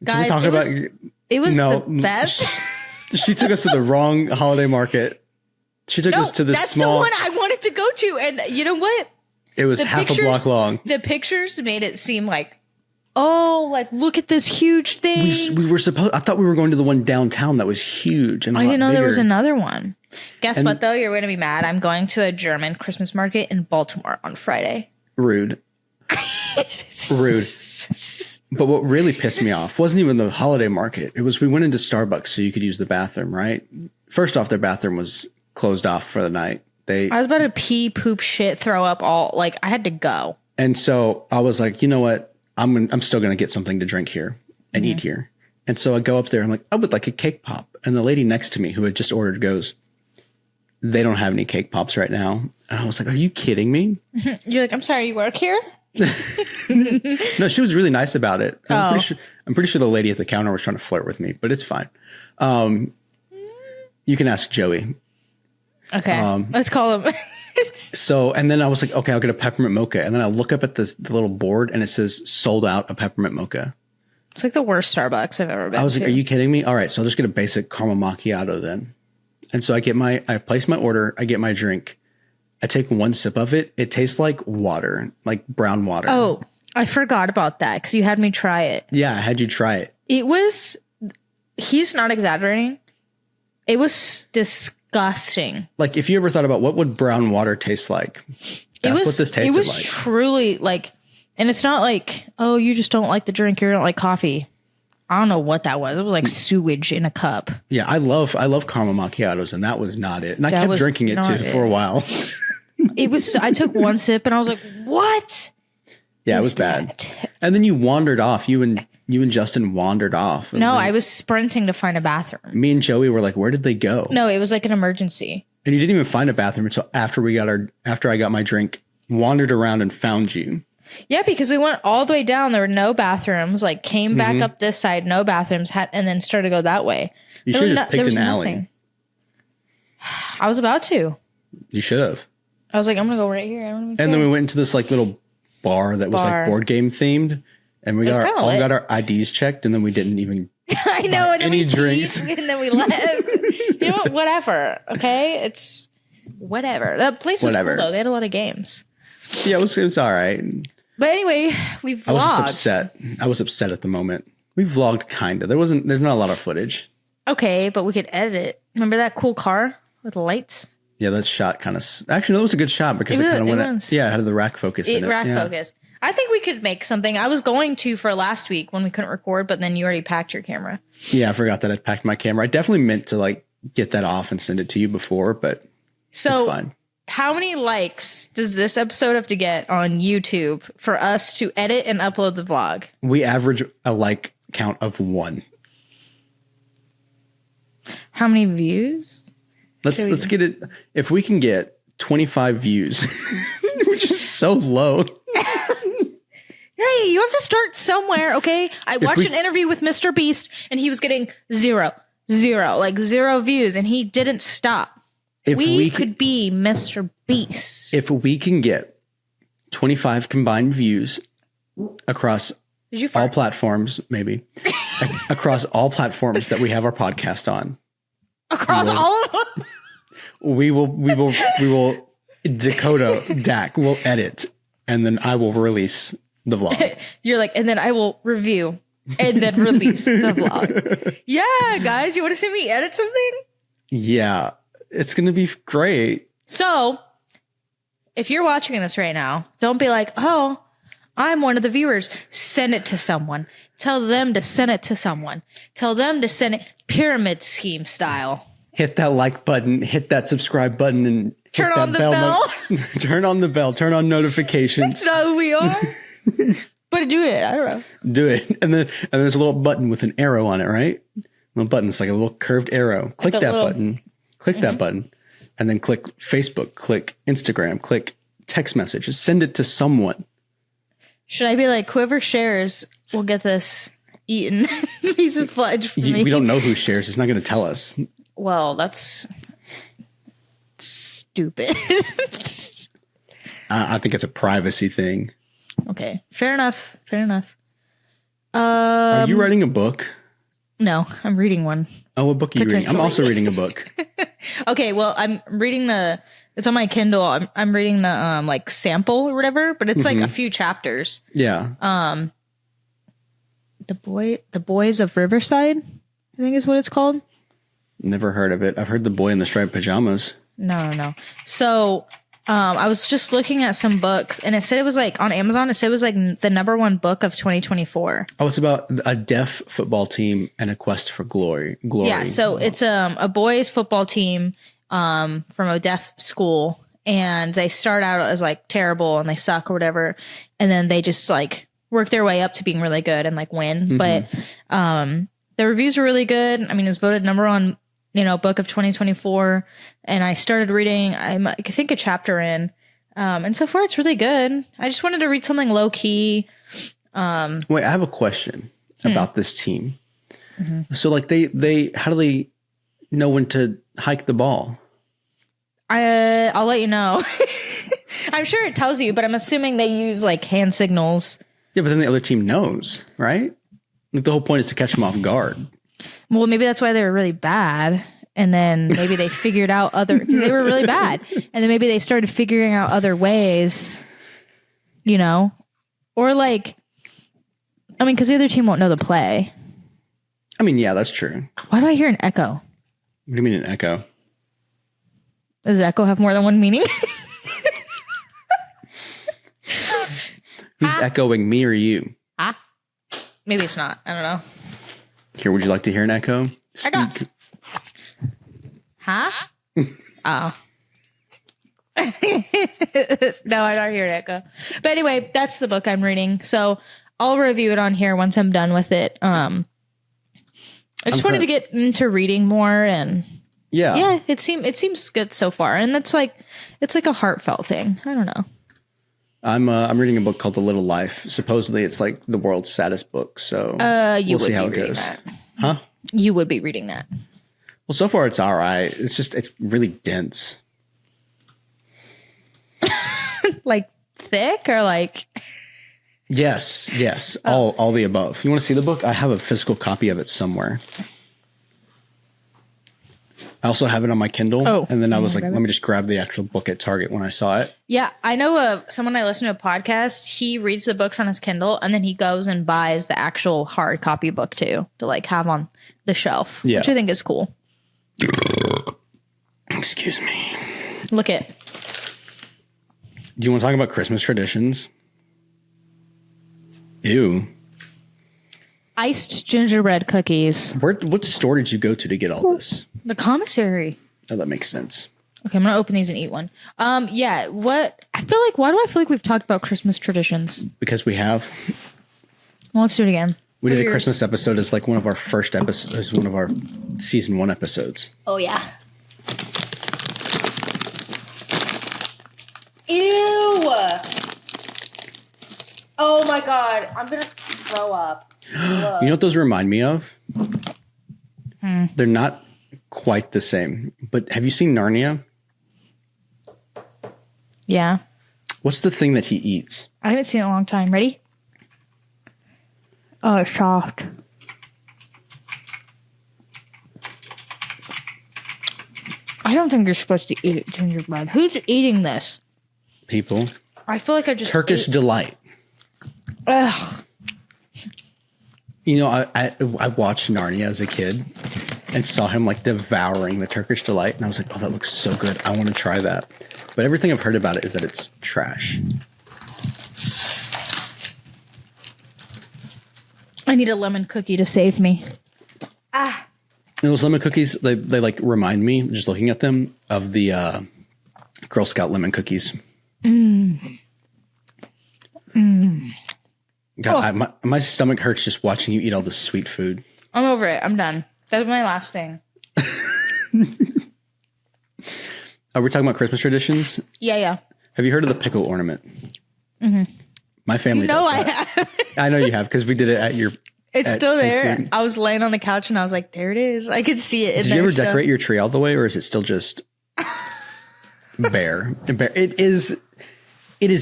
Guys, Can we talk it was No. the best. She took us to the wrong holiday market. She took us to this that's small. the one I wanted to go to. And you know what? It was half a block long. The pictures made it seem like, oh, like look at this huge thing. We were supposed. I thought we were going to the one downtown that was huge and I didn't know there was bigger. another one. Guess what though? You're going to be mad. I'm going to a German Christmas market in Baltimore on Friday. Rude. Rude. But what really pissed me off wasn't even the holiday market. It was we went into Starbucks so you could use the bathroom, right? First off, their bathroom was closed off for the night. I was about to pee, poop, shit, throw up all like I had to go. And so I was like, you know what? I'm still going to get something to drink here and eat here. And so I go up there. I'm like, I would like a cake pop. And the lady next to me who had just ordered goes, they don't have any cake pops right now. And I was like, are you kidding me? You're like, I'm sorry, you work here? No, she was really nice about it. I'm pretty sure the lady at the counter was trying to flirt with me, but it's fine. You can ask Joey. Okay, let's call him. So, and then I was like, okay, I'll get a peppermint mocha. And then I look up at the little board and it says sold out a peppermint mocha. It's like the worst Starbucks I've ever been to. I was like, are you kidding me? All right, so I'll just get a basic caramel macchiato then. And so I place my order, I get my drink. I take one sip of it. It tastes like water, like brown water. Oh, I forgot about that because you had me try it. Yeah, I had you try it. He's not exaggerating. It was disgusting. Like if you ever thought about what would brown water taste like, that's what this tasted like. It was truly like, and it's not like, oh, you just don't like the drink, you don't like coffee. I don't know what that was. It was like sewage in a cup. Yeah, I love caramel macchiatos, and that was not it. And I kept drinking it too for a while. It was. I took one sip, and I was like, "What?" Yeah, it was bad. And then you wandered off. You and Justin wandered off. No, I was sprinting to find a bathroom. Me and Joey were like, "Where did they go?" No, it was like an emergency. And you didn't even find a bathroom until after I got my drink, wandered around and found you. Yeah, because we went all the way down. There were no bathrooms. Like came back up this side, no bathrooms. And then started to go that way. You should have just picked an alley. Nothing. I was about to. You should have. I was like, I'm gonna go right here. And then we went into this like little bar that was like board game themed, and we got our IDs checked, and then we didn't even. I know. And then any we drinks, and then we left. You know what? Whatever. Okay, it's whatever. That place was cool though. They had a lot of games. Yeah, it was all right. But anyway, we vlogged. I was just upset. I was upset at the moment. We vlogged kinda. There's not a lot of footage. Okay, but we could edit it. Remember that cool car with lights? Yeah, that shot kind of. Actually, no, it was a good shot because it kind of went. Yeah, it had the rack focus in it. Rack focus. I think we could make something. I was going to for last week when we couldn't record, but then you already packed your camera. Yeah, I forgot that I packed my camera. I definitely meant to like get that off and send it to you before, but it's fine. How many likes does this episode have to get on YouTube for us to edit and upload the vlog? We average a like count of 1. How many views? Let's get it. If we can get 25 views, which is so low. Hey, you have to start somewhere, okay? I watched an interview with Mr. Beast, and he was getting zero views, and he didn't stop. We could be Mr. Beast. If we can get 25 combined views across Did you all fart? platforms, maybe. Across all platforms that we have our podcast on. Across all of them? We will Dakota, Dak will edit, and then I will release the vlog. You're like, and then I will review and then release the vlog. Yeah, guys, you want to see me edit something? Yeah, it's going to be great. So, if you're watching this right now, don't be like, oh, I'm one of the viewers. Send it to someone. Tell them to send it to someone. Tell them to send it pyramid scheme style. Hit that like button, hit that subscribe button, and Turn hit on that the bell. Turn on the bell. Turn on notifications. That's not who we are. But do it. I don't know. Do it, and then there's a little button with an arrow on it, right? A little button. It's like a little curved arrow. Click Like a that little- button. Click that button, and then click Facebook. Click Instagram. Click text messages. Send it to someone. Should I be like, whoever shares will get this eaten piece of fudge from me? We don't know who shares. It's not going to tell us. Well, that's stupid. I think it's a privacy thing. Okay, fair enough. Fair enough. Are you writing a book? No, I'm reading one. Oh, what book are you reading? I'm Potentially. also reading a book. Okay, well, I'm reading it's on my Kindle. I'm reading the like sample or whatever, but it's like a few chapters. Yeah. The Boys of Riverside, I think is what it's called. Never heard of it. I've heard The Boy in the Striped Pajamas. No. So, I was just looking at some books, and it said it was like on Amazon. It said it was like the #1 book of 2024. Oh, it's about a deaf football team and a quest for glory. Yeah, so it's a boys football team from a deaf school, and they start out as like terrible and they suck or whatever, and then they just like work their way up to being really good and like win. But the reviews were really good. I mean, it's voted #1, book of 2024, and I started reading. I think a chapter in, and so far it's really good. I just wanted to read something low key. Wait, I have a question about this team. So, like, they how do they know when to hike the ball? I'll let you know. I'm sure it tells you, but I'm assuming they use like hand signals. Yeah, but then the other team knows, right? Like, the whole point is to catch them off guard. Well, maybe that's why they were really bad. And then maybe they figured out because they were really bad. And then maybe they started figuring out other ways, or like, I mean, because the other team won't know the play. I mean, yeah, that's true. Why do I hear an echo? What do you mean an echo? Does echo have more than one meaning? Who's echoing, me or you? Maybe it's not. I don't know. Here, would you like to hear an echo? Echo. Speak. Huh? Oh. No, I don't hear an echo. But anyway, that's the book I'm reading. So I'll review it on here once I'm done with it. I just wanted to get into reading more, and yeah, it seems good so far. And it's like a heartfelt thing. I don't know. I'm reading a book called The Little Life. Supposedly, it's like the world's saddest book. So You we'll would see how be it reading goes. that. Huh? You would be reading that. Well, so far it's all right. It's really dense. Like thick or like? Yes. All the above. You want to see the book? I have a physical copy of it somewhere. I also have it on my Kindle. Oh, and then I was like, grab it. let me just grab the actual book at Target when I saw it. Yeah, I know someone I listen to a podcast. He reads the books on his Kindle, and then he goes and buys the actual hard copy book too to like have on the shelf, Yeah. which I think is cool. Excuse me. Look it. Do you want to talk about Christmas traditions? Ew. Iced gingerbread cookies. What store did you go to get all this? The commissary. Oh, that makes sense. Okay, I'm gonna open these and eat one. Yeah. Why do I feel like we've talked about Christmas traditions? Because we have. Well, let's do it again. We What did are a yours? Christmas episode as like one of our first episodes, one of our season 1 episodes. Oh yeah. Ew. Oh my god, I'm gonna throw up. You know what those remind me of? They're not quite the same. But have you seen Narnia? Yeah. What's the thing that he eats? I haven't seen it in a long time. Ready? Oh, it's soft. I don't think you're supposed to eat gingerbread. Who's eating this? People. I feel like I just Turkish ate. delight. Ugh. You know, I watched Narnia as a kid and saw him like devouring the Turkish delight, and I was like, oh, that looks so good. I want to try that. But everything I've heard about it is that it's trash. I need a lemon cookie to save me. And those lemon cookies, they like remind me, just looking at them, of the Girl Scout lemon cookies. God, my stomach hurts just watching you eat all this sweet food. I'm over it. I'm done. That's my last thing. Are we talking about Christmas traditions? Yeah. Have you heard of the pickle ornament? Mm-hmm. My family does I that. have. I know you have, because we did it at your... It's at still there. Thanksgiving. I was laying on the couch and I was like, there it is. I could see it in Did there. you ever still. decorate your tree all the way, or is it still just bare? It is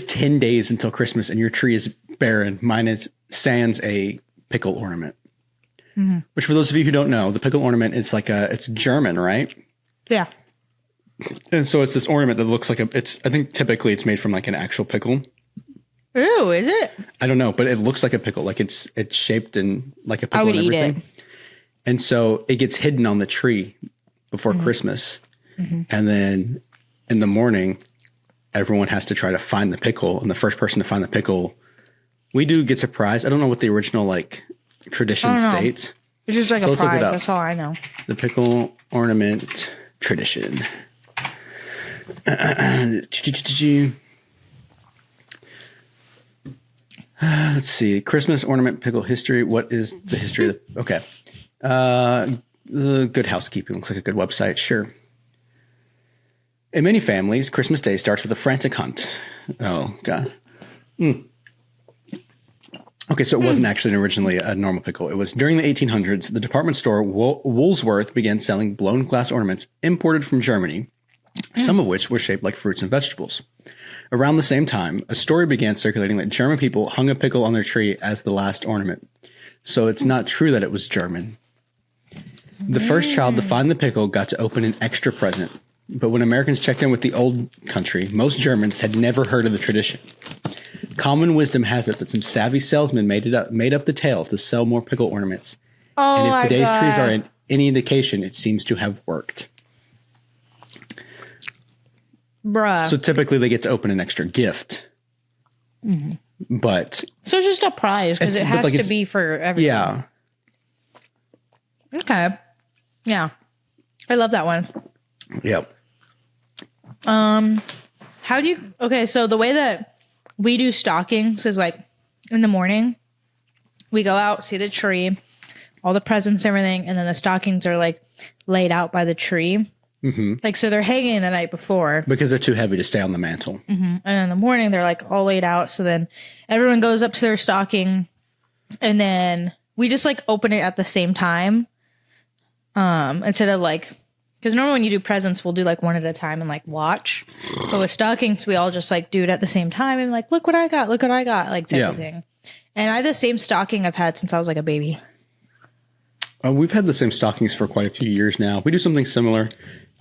10 days until Christmas, and your tree is barren. Mine is sans a pickle ornament. Mm-hmm. Which, for those of you who don't know, the pickle ornament is like it's German, right? Yeah. And so it's this ornament that looks like I think typically it's made from like an actual pickle. Ooh, is it? I don't know, but it looks like a pickle. Like it's shaped in like a pickle. I would and eat everything. it. And so it gets hidden on the tree before Christmas. Mm-hmm. And then in the morning, everyone has to try to find the pickle. And the first person to find the pickle, we do get surprised. I don't know what the original like tradition states. It's just like So a let's look it prize. up. That's all I know. The pickle ornament tradition. Let's see. Christmas ornament pickle history. What is the history of the... Okay. The Good Housekeeping looks like a good website. Sure. In many families, Christmas Day starts with a frantic hunt. Oh, God. Okay, so it wasn't actually originally a normal pickle. It was during the 1800s, the department store Woolsworth began selling blown glass ornaments imported from Germany, some of which were shaped like fruits and vegetables. Around the same time, a story began circulating that German people hung a pickle on their tree as the last ornament. So it's not true that it was German. The first child to find the pickle got to open an extra present. But when Americans checked in with the old country, most Germans had never heard of the tradition. Common wisdom has it that some savvy salesmen made up the tale to sell more pickle ornaments. Oh, and if my today's God. trees are any indication, it seems to have worked. Bruh. So typically they get to open an extra gift. But So it's just a prize because It's- it but, has like, to it's- be for everything. yeah, Okay. Yeah. I love that one. yep. How do you... Okay, so the way that we do stockings is like in the morning, we go out, see the tree, all the presents, everything, and then the stockings are like laid out by the tree. Mm-hmm. Like, so they're hanging the night before. Because they're too heavy to stay on the mantle. And in the morning, they're like all laid out. So then everyone goes up to their stocking and then we just like open it at the same time. Instead of like, because normally when you do presents, we'll do like one at a time and like watch. But with stockings, we all just like do it at the same time and like, look what I got, like type of thing. And I have the same stocking I've had since I was like a baby. We've had the same stockings for quite a few years now. We do something similar,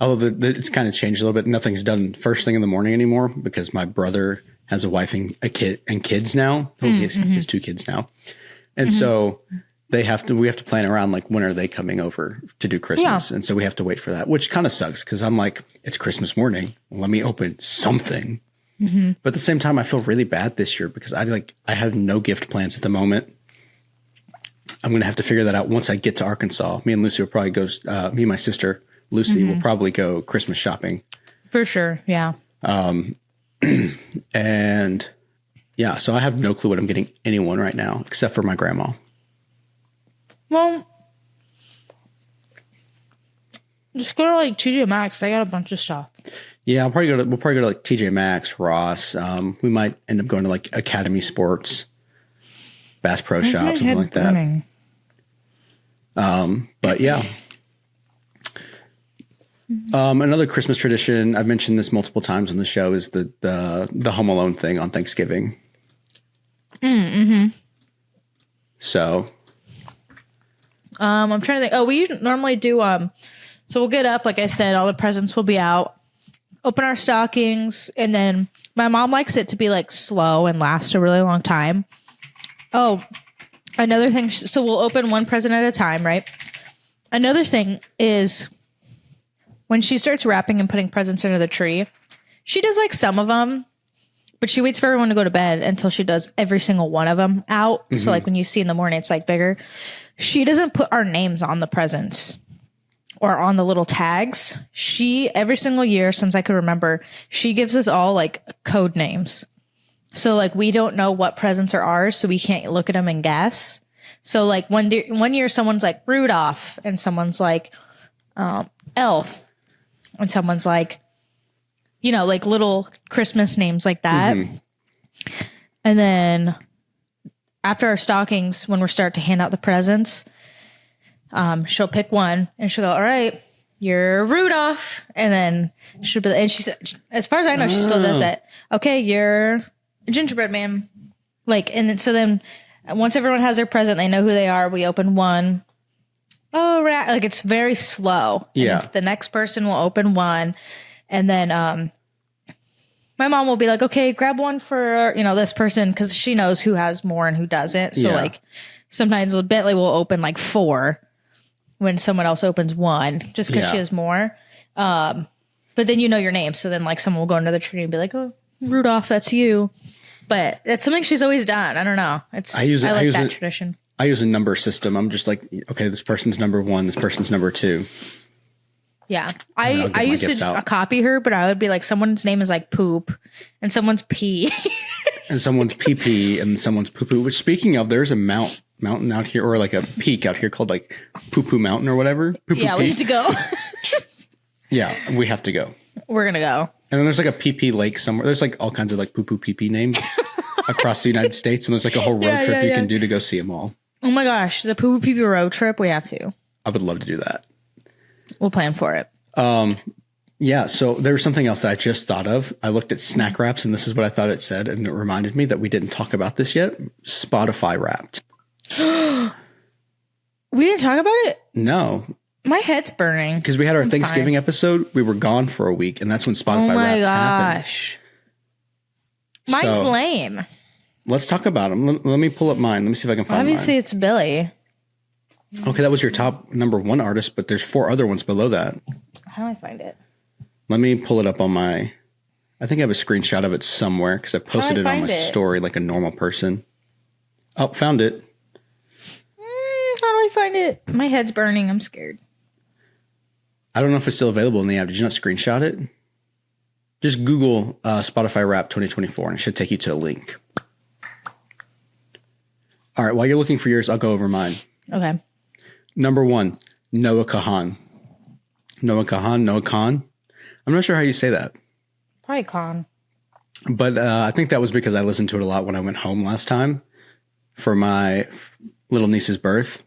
although it's kind of changed a little bit. Nothing's done first thing in the morning anymore because my brother has a wife and a kid and kids now. He has 2 kids now, and so we have to plan around like when are they coming over to do Christmas, and so we have to wait for that, which kind of sucks because I'm like, it's Christmas morning, let me open something. But at the same time, I feel really bad this year because I have no gift plans at the moment. I'm going to have to figure that out once I get to Arkansas. Me and Lucy will probably go, me and my sister, Lucy, will probably go Christmas shopping. For sure. Yeah. And yeah, so I have no clue what I'm getting anyone right now, except for my grandma. Well, just go to like TJ Maxx. They got a bunch of stuff. Yeah, we'll probably go to like TJ Maxx, Ross. We might end up going to like Academy Sports, Bass Pro Shop, something like that. But yeah. Another Christmas tradition, I've mentioned this multiple times on the show, is the Home Alone thing on Thanksgiving. So, I'm trying to think. Oh, we normally do. So we'll get up, like I said, all the presents will be out, open our stockings, and then my mom likes it to be like slow and last a really long time. Oh, another thing. So we'll open one present at a time, right? Another thing is when she starts wrapping and putting presents under the tree, she does like some of them, but she waits for everyone to go to bed until she does every single one of them out. So like when you see in the morning, it's like bigger. She doesn't put our names on the presents or on the little tags. She, every single year since I could remember, she gives us all like code names. So like we don't know what presents are ours, so we can't look at them and guess. So like one year someone's like Rudolph and someone's like Elf. And someone's like, you know, like little Christmas names like that. And then after our stockings, when we start to hand out the presents, she'll pick one and she'll go, all right, you're Rudolph. And then she'll be, and she said, as far as I know, she still does that. Okay, you're a gingerbread man. Like, and then, so then once everyone has their present, they know who they are. We open one. Oh, right. Like it's very slow. Yeah. And the next person will open one. And then my mom will be like, okay, grab one for, you know, this person, because she knows who has more and who doesn't. So like sometimes Bentley will open like 4 when someone else opens 1 just because she has more. But then you know your name. So then like someone will go under the tree and be like, oh, Rudolph, that's you. But it's something she's always done. I don't know. I like that tradition. I use a number system. I'm just like, okay, this person's number 1, this person's number 2. Yeah. I used to copy her, but I would be like, someone's name is like Poop and someone's Pee. And someone's pee and someone's poo-poo. Which, speaking of, there's a mountain out here, or like a peak out here called like Poo-Poo Mountain or whatever. Poo-poo Yeah, we have to go. Yeah, we have to go. We're going to go. And then there's like a pee-pee lake somewhere. There's like all kinds of like poo-poo pee-pee names across the United States. And there's like a whole road trip you can do to go see them all. Oh my gosh, the Poo Pee Pee road trip, we have to. I would love to do that. We'll plan for it. Yeah, so there was something else that I just thought of. I looked at Snack Wraps, and this is what I thought it said, and it reminded me that we didn't talk about this yet. Spotify Wrapped. We didn't talk about it? No. My head's burning. Because we had our Thanksgiving episode. We were gone for a week, and that's when Spotify Wrapped happened. Oh my gosh. Mine's lame. Let's talk about them. Let me pull up mine. Let me see if I can find Obviously, mine. it's Billy. Okay, that was your top number 1 artist, but there's 4 other ones below that. How do I find it? Let me pull it up on my... I think I have a screenshot of it somewhere because I posted it on my story like a normal person. Oh, found it. How do I find it? My head's burning. I'm scared. I don't know if it's still available in the app. Did you not screenshot it? Just Google Spotify Wrapped 2024 and it should take you to a link. All right, while you're looking for yours, I'll go over mine. Okay. Number 1, Noah Kahan. Noah Khan. I'm not sure how you say that. Probably Khan. But I think that was because I listened to it a lot when I went home last time for my little niece's birth.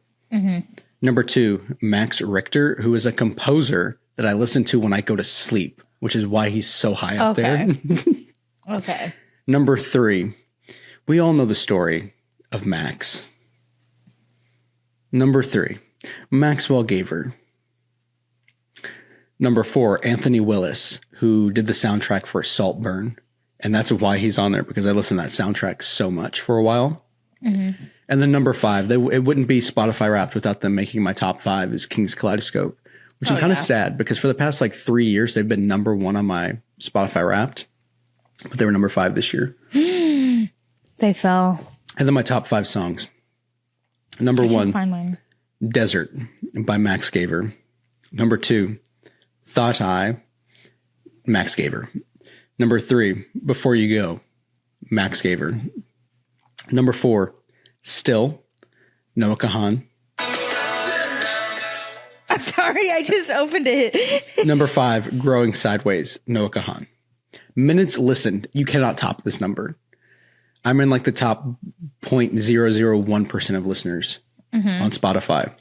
Number 2, Max Richter, who is a composer that I listen to when I go to sleep, which is why he's so high up there. Okay. Number 3, we all know the story of Max. Number 3, Maxwell Gaver. Number 4, Anthony Willis, who did the soundtrack for Saltburn. And that's why he's on there, because I listened to that soundtrack so much for a while. And then number 5, it wouldn't be Spotify Wrapped without them making my top 5, is King's Kaleidoscope, which I'm kind of sad because for the past like 3 years, they've been number 1 on my Spotify Wrapped, but they were number 5 this year. They fell. And then my top 5 songs. Number 1, Desert by Max Gaver. Number 2, Thought I, Max Gaver. Number 3, Before You Go, Max Gaver. Number 4, Still, Noah Kahan. I'm sorry, I just opened it. Number 5, Growing Sideways, Noah Kahan. Minutes listened, you cannot top this number. I'm in like the top 0.001% of listeners on Spotify.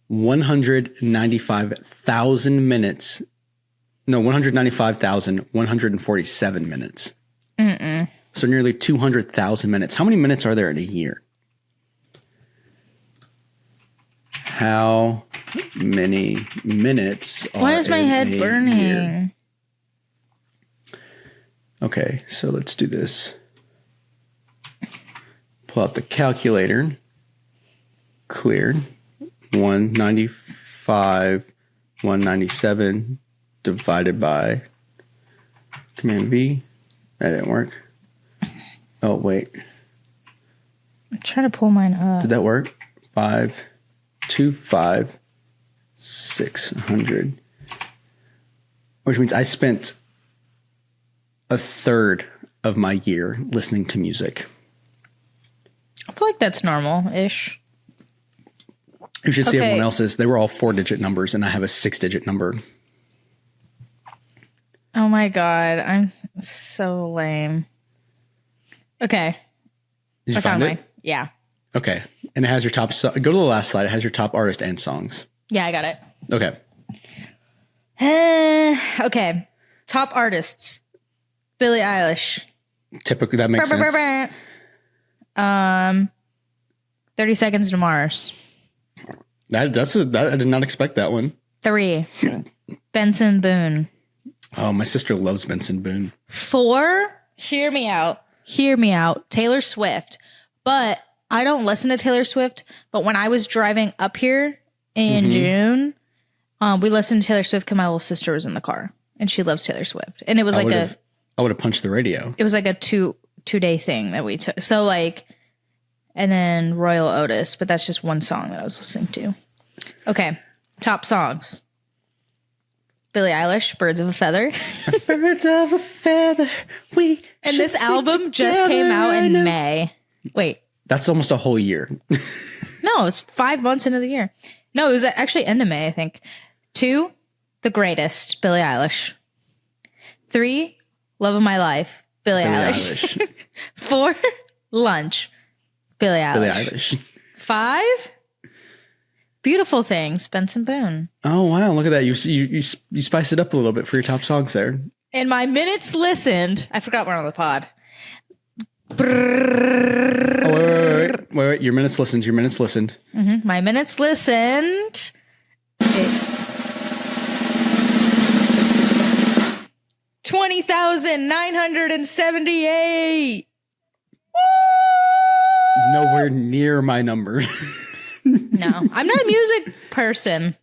195,000 minutes No, 195,147 minutes. So nearly 200,000 minutes. How many minutes are there in a year? How many minutes are Why is my in head a burning? year? Okay, so let's do this. Pull out the calculator. Cleared. 195, 197 divided by Command V. That didn't work. Oh, wait. I'm trying to pull mine up. Did that work? 525 600. Which means I spent a third of my year listening to music. I feel like that's normal-ish. You should see Okay. everyone else's. They were all 4-digit numbers, and I have a 6-digit number. Oh my god, I'm so lame. Okay. Did you I found find it? mine. Yeah. Okay. And it has your top... go to the last slide. It has your top artist and songs. Yeah, I got it. Okay. Okay. Top artists. Billie Eilish. Typically, that makes sense. 30 Seconds to Mars. I did not expect that one. 3. Benson Boone. Oh, my sister loves Benson Boone. 4. Hear me out. Taylor Swift. But I don't listen to Taylor Swift. But when I was driving up here in June, we listened to Taylor Swift because my little sister was in the car and she loves Taylor Swift. And it was I would have punched the radio. it was like a two-day thing that we took. So like, and then Royal Otis, but that's just one song that I was listening to. Okay. Top songs. Billie Eilish, Birds of a Feather. Birds of a feather. We And this album just came out in May. Wait. That's almost a whole year. No, it's 5 months into the year. No, it was actually end of May, I think. 2, The Greatest, Billie Eilish. 3, Love of My Life, Billie Eilish. 4, Lunch, Billie Eilish. Billie Eilish. 5, Beautiful Things, Benson Boone. Oh wow! Look at that. You spice it up a little bit for your top songs there. And my minutes listened. I forgot we're on the pod. Oh, wait. Your minutes listened. My minutes listened. 20,978. Nowhere near my number. No, I'm not a music person.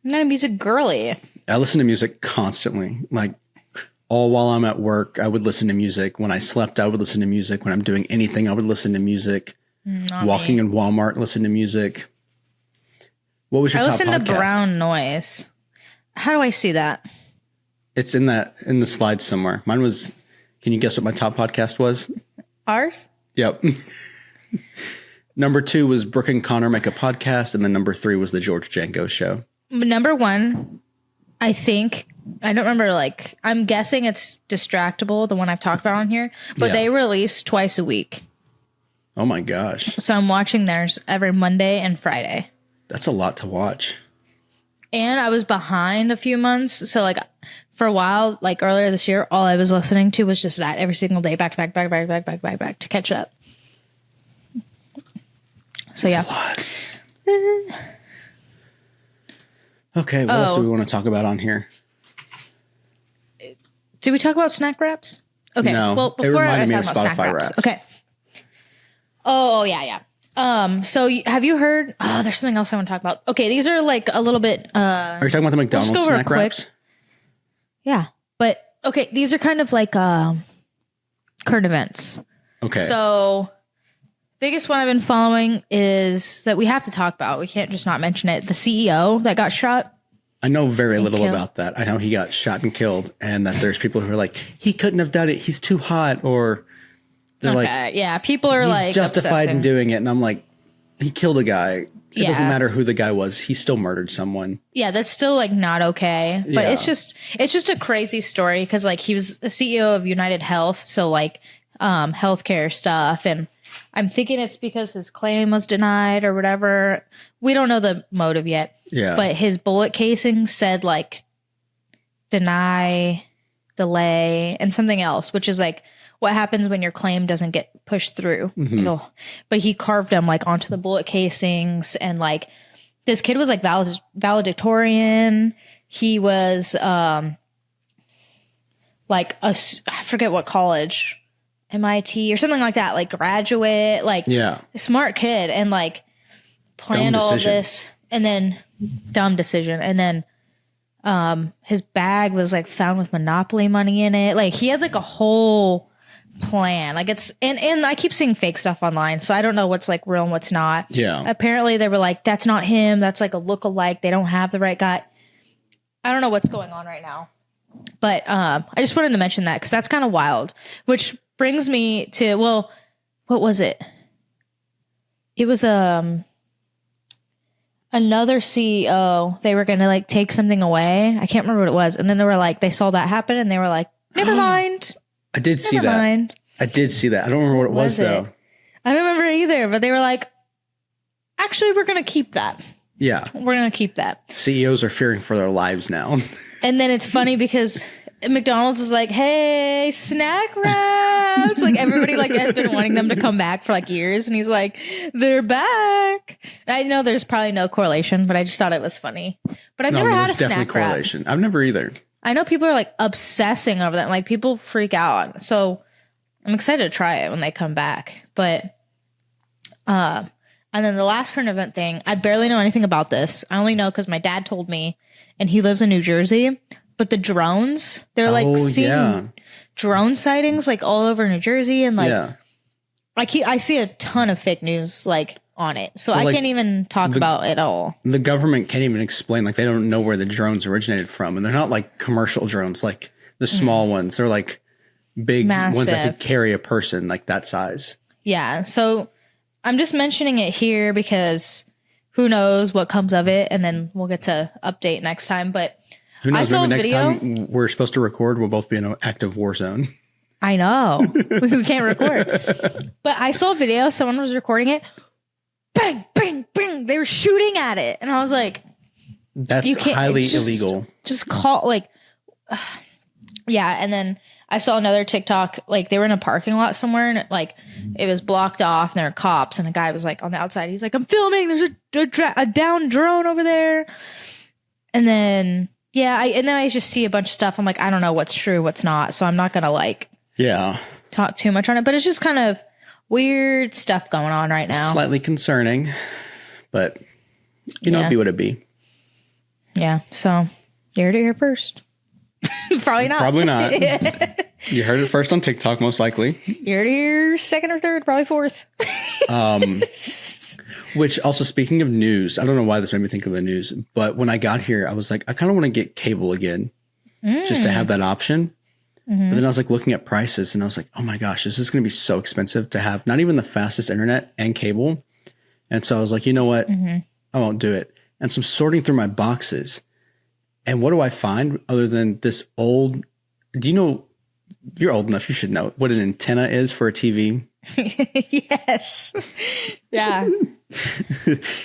I'm not a music girly. I listen to music constantly. Like all while I'm at work, I would listen to music. When I slept, I would listen to music. When I'm doing anything, I would listen to music. Walking in Walmart, listen to music. What was your top podcast? I listen to Brown Noise. How do I see that? It's in the slides somewhere. Mine was. Can you guess what my top podcast was? Ours? Yep. Number 2 was Brooke and Connor Make a Podcast, and then number 3 was the George Janko Show. Number 1, I think, I don't remember, like, I'm guessing it's Distractable, the one I've talked about on here, but they release twice a week. Oh my gosh. So I'm watching theirs every Monday and Friday. That's a lot to watch. And I was behind a few months. So like for a while, like earlier this year, all I was listening to was just that every single day, back to catch up. So That's a lot. Okay, what else do we want to talk about on here? Did we talk about snack wraps? Okay. No, Well, it before I reminded me talk of about snack Spotify wraps. wraps. Okay. Oh yeah. So have you heard? Oh, there's something else I want to talk about. Okay, these are like a little bit. Are you talking about the McDonald's go over snack quick. wraps? Yeah, but okay, these are kind of like current events. Okay. So, biggest one I've been following is that we have to talk about. We can't just not mention it. The CEO that got shot. I know very little killed. about that. I know he got shot and killed, and that there's people who are like, he couldn't have done it. He's too hot, or they're like, Yeah, people are he's like justified obsessing. in doing it. And I'm like, he killed a guy. It doesn't Yeah. matter who the guy was. He still murdered someone. Yeah, that's still like not okay. But Yeah. it's just a crazy story because like he was the CEO of United Health, so like healthcare stuff, and I'm thinking it's because his claim was denied or whatever. We don't know the motive yet. Yeah. But his bullet casing said like deny, delay, and something else, which is like what happens when your claim doesn't get pushed through. But he carved them like onto the bullet casings, and like this kid was like valedictorian. He was like I forget what college, MIT or something like that, like graduate, like a smart kid, and like planned all of this, and then dumb decision, and then his bag was like found with Monopoly money in it. Like he had like a whole plan. Like it's and I keep seeing fake stuff online, so I don't know what's like real and what's not. Yeah. Apparently they were like, that's not him. That's like a look-alike. They don't have the right guy. I don't know what's going on right now. But I just wanted to mention that because that's kind of wild. Which brings me to, well, what was it? It was another CEO. They were gonna like take something away. I can't remember what it was. And then they were like, they saw that happen and they were like, never mind. I did see that. I did see that. I don't remember what it was though. I don't remember either, but they were like, actually, we're going to keep that. Yeah. We're going to keep that. CEOs are fearing for their lives now. And then it's funny because McDonald's is like, hey, snack wraps. Like everybody like has been wanting them to come back for like years. And he's like, they're back. And I know there's probably no correlation, but I just thought it was funny. But I've never had a snack wrap. Correlation. I've never either. I know people are like obsessing over that. Like people freak out. So I'm excited to try it when they come back. But, and then the last current event thing, I barely know anything about this. I only know because my dad told me, and he lives in New Jersey. But the drones, they're like seeing drone sightings like all over New Jersey. And like, I see a ton of fake news like on it. So I can't even talk about it all. The government can't even explain, like they don't know where the drones originated from. And they're not like commercial drones, like the small ones. They're like big ones that could carry a person like that size. Yeah. So I'm just mentioning it here because who knows what comes of it. And then we'll get to update next time. But who knows, maybe next time we're supposed to record, we'll both be in an active war zone. I know. We can't record. But I saw a video. Someone was recording it. Bang, bang, bang. They were shooting at it. And I was like, that's highly illegal. Just call, like, yeah. And then I saw another TikTok, like they were in a parking lot somewhere and it was blocked off and there were cops and a guy was like on the outside. He's like, I'm filming. There's a down drone over there. And then, I just see a bunch of stuff. I'm like, I don't know what's true, what's not. So I'm not going to talk too much on it, but it's just kind of weird stuff going on right now. Slightly concerning, but it'd be what it be. Yeah. So you heard it here first. Probably not. Probably not. You heard it first on TikTok, most likely. You heard it here second or third, probably fourth. Which also, speaking of news, I don't know why this made me think of the news, but when I got here, I was like, I kind of want to get cable again, just to have that option. But then I was like looking at prices and I was like, oh my gosh, this is going to be so expensive to have not even the fastest internet and cable. And so I was like, you know what? I won't do it. And so I'm sorting through my boxes. And what do I find other than this old, do you know, you're old enough, you should know what an antenna is for a TV. Yes. Yeah.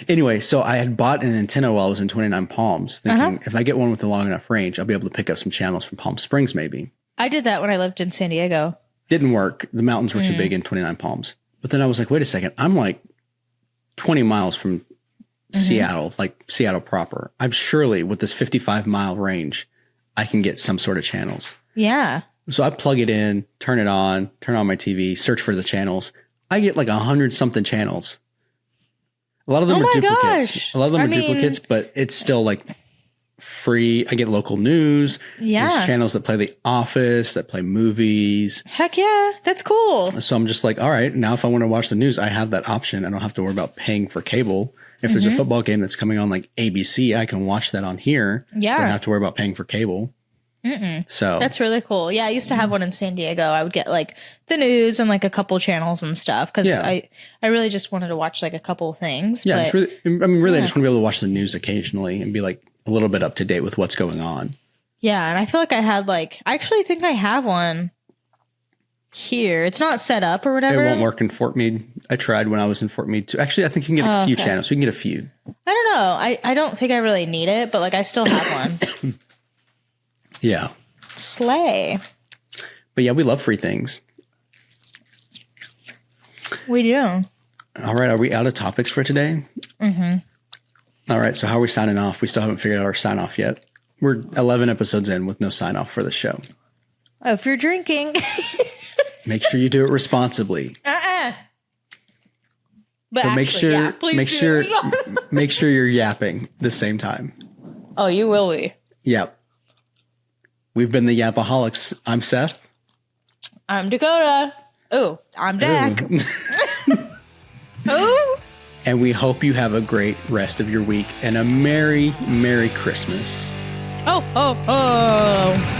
Anyway, so I had bought an antenna while I was in 29 Palms, thinking if I get one with a long enough range, I'll be able to pick up some channels from Palm Springs maybe. I did that when I lived in San Diego. Didn't work. The mountains were too big in 29 Palms. But then I was like, wait a second. I'm like 20 miles from Seattle, like Seattle proper. I'm surely with this 55-mile range, I can get some sort of channels. Yeah. So I plug it in, turn on my TV, search for the channels. I get like 100-something channels. A lot of them are duplicates. Gosh. A lot of them are duplicates, but it's still like free. I get local news. Yeah. There's channels that play The Office, that play movies. Heck yeah. That's cool. So I'm just like, all right, now if I want to watch the news, I have that option. I don't have to worry about paying for cable. If there's a football game that's coming on like ABC, I can watch that on here. Yeah. I don't have to worry about paying for cable. So that's really cool. Yeah. I used to have one in San Diego. I would get like the news and like a couple channels and stuff. Cause I really just wanted to watch like a couple of things. Yeah. But, I just want to be able to watch the news occasionally and be like a little bit up to date with what's going on. Yeah. And I feel like I actually think I have one here. It's not set up or whatever. It won't work in Fort Meade. I tried when I was in Fort Meade too. Actually, I think you can get a few channels. You can get a few. I don't know. I don't think I really need it, but like I still have one. Yeah. Slay. But yeah, we love free things. We do. All right. Are we out of topics for today? Mm-hmm. All right. So how are we signing off? We still haven't figured out our sign off yet. We're 11 episodes in with no sign off for the show. Oh, if you're drinking. Make sure you do it responsibly. But actually, make sure, yeah, please make do sure, it. make sure you're yapping the same time. Oh, you will be. Yep. We've been the Yapaholics. I'm Seth. I'm Dakota. Oh, I'm Dak. Oh. And we hope you have a great rest of your week and a Merry, Merry Christmas. Oh, oh, oh.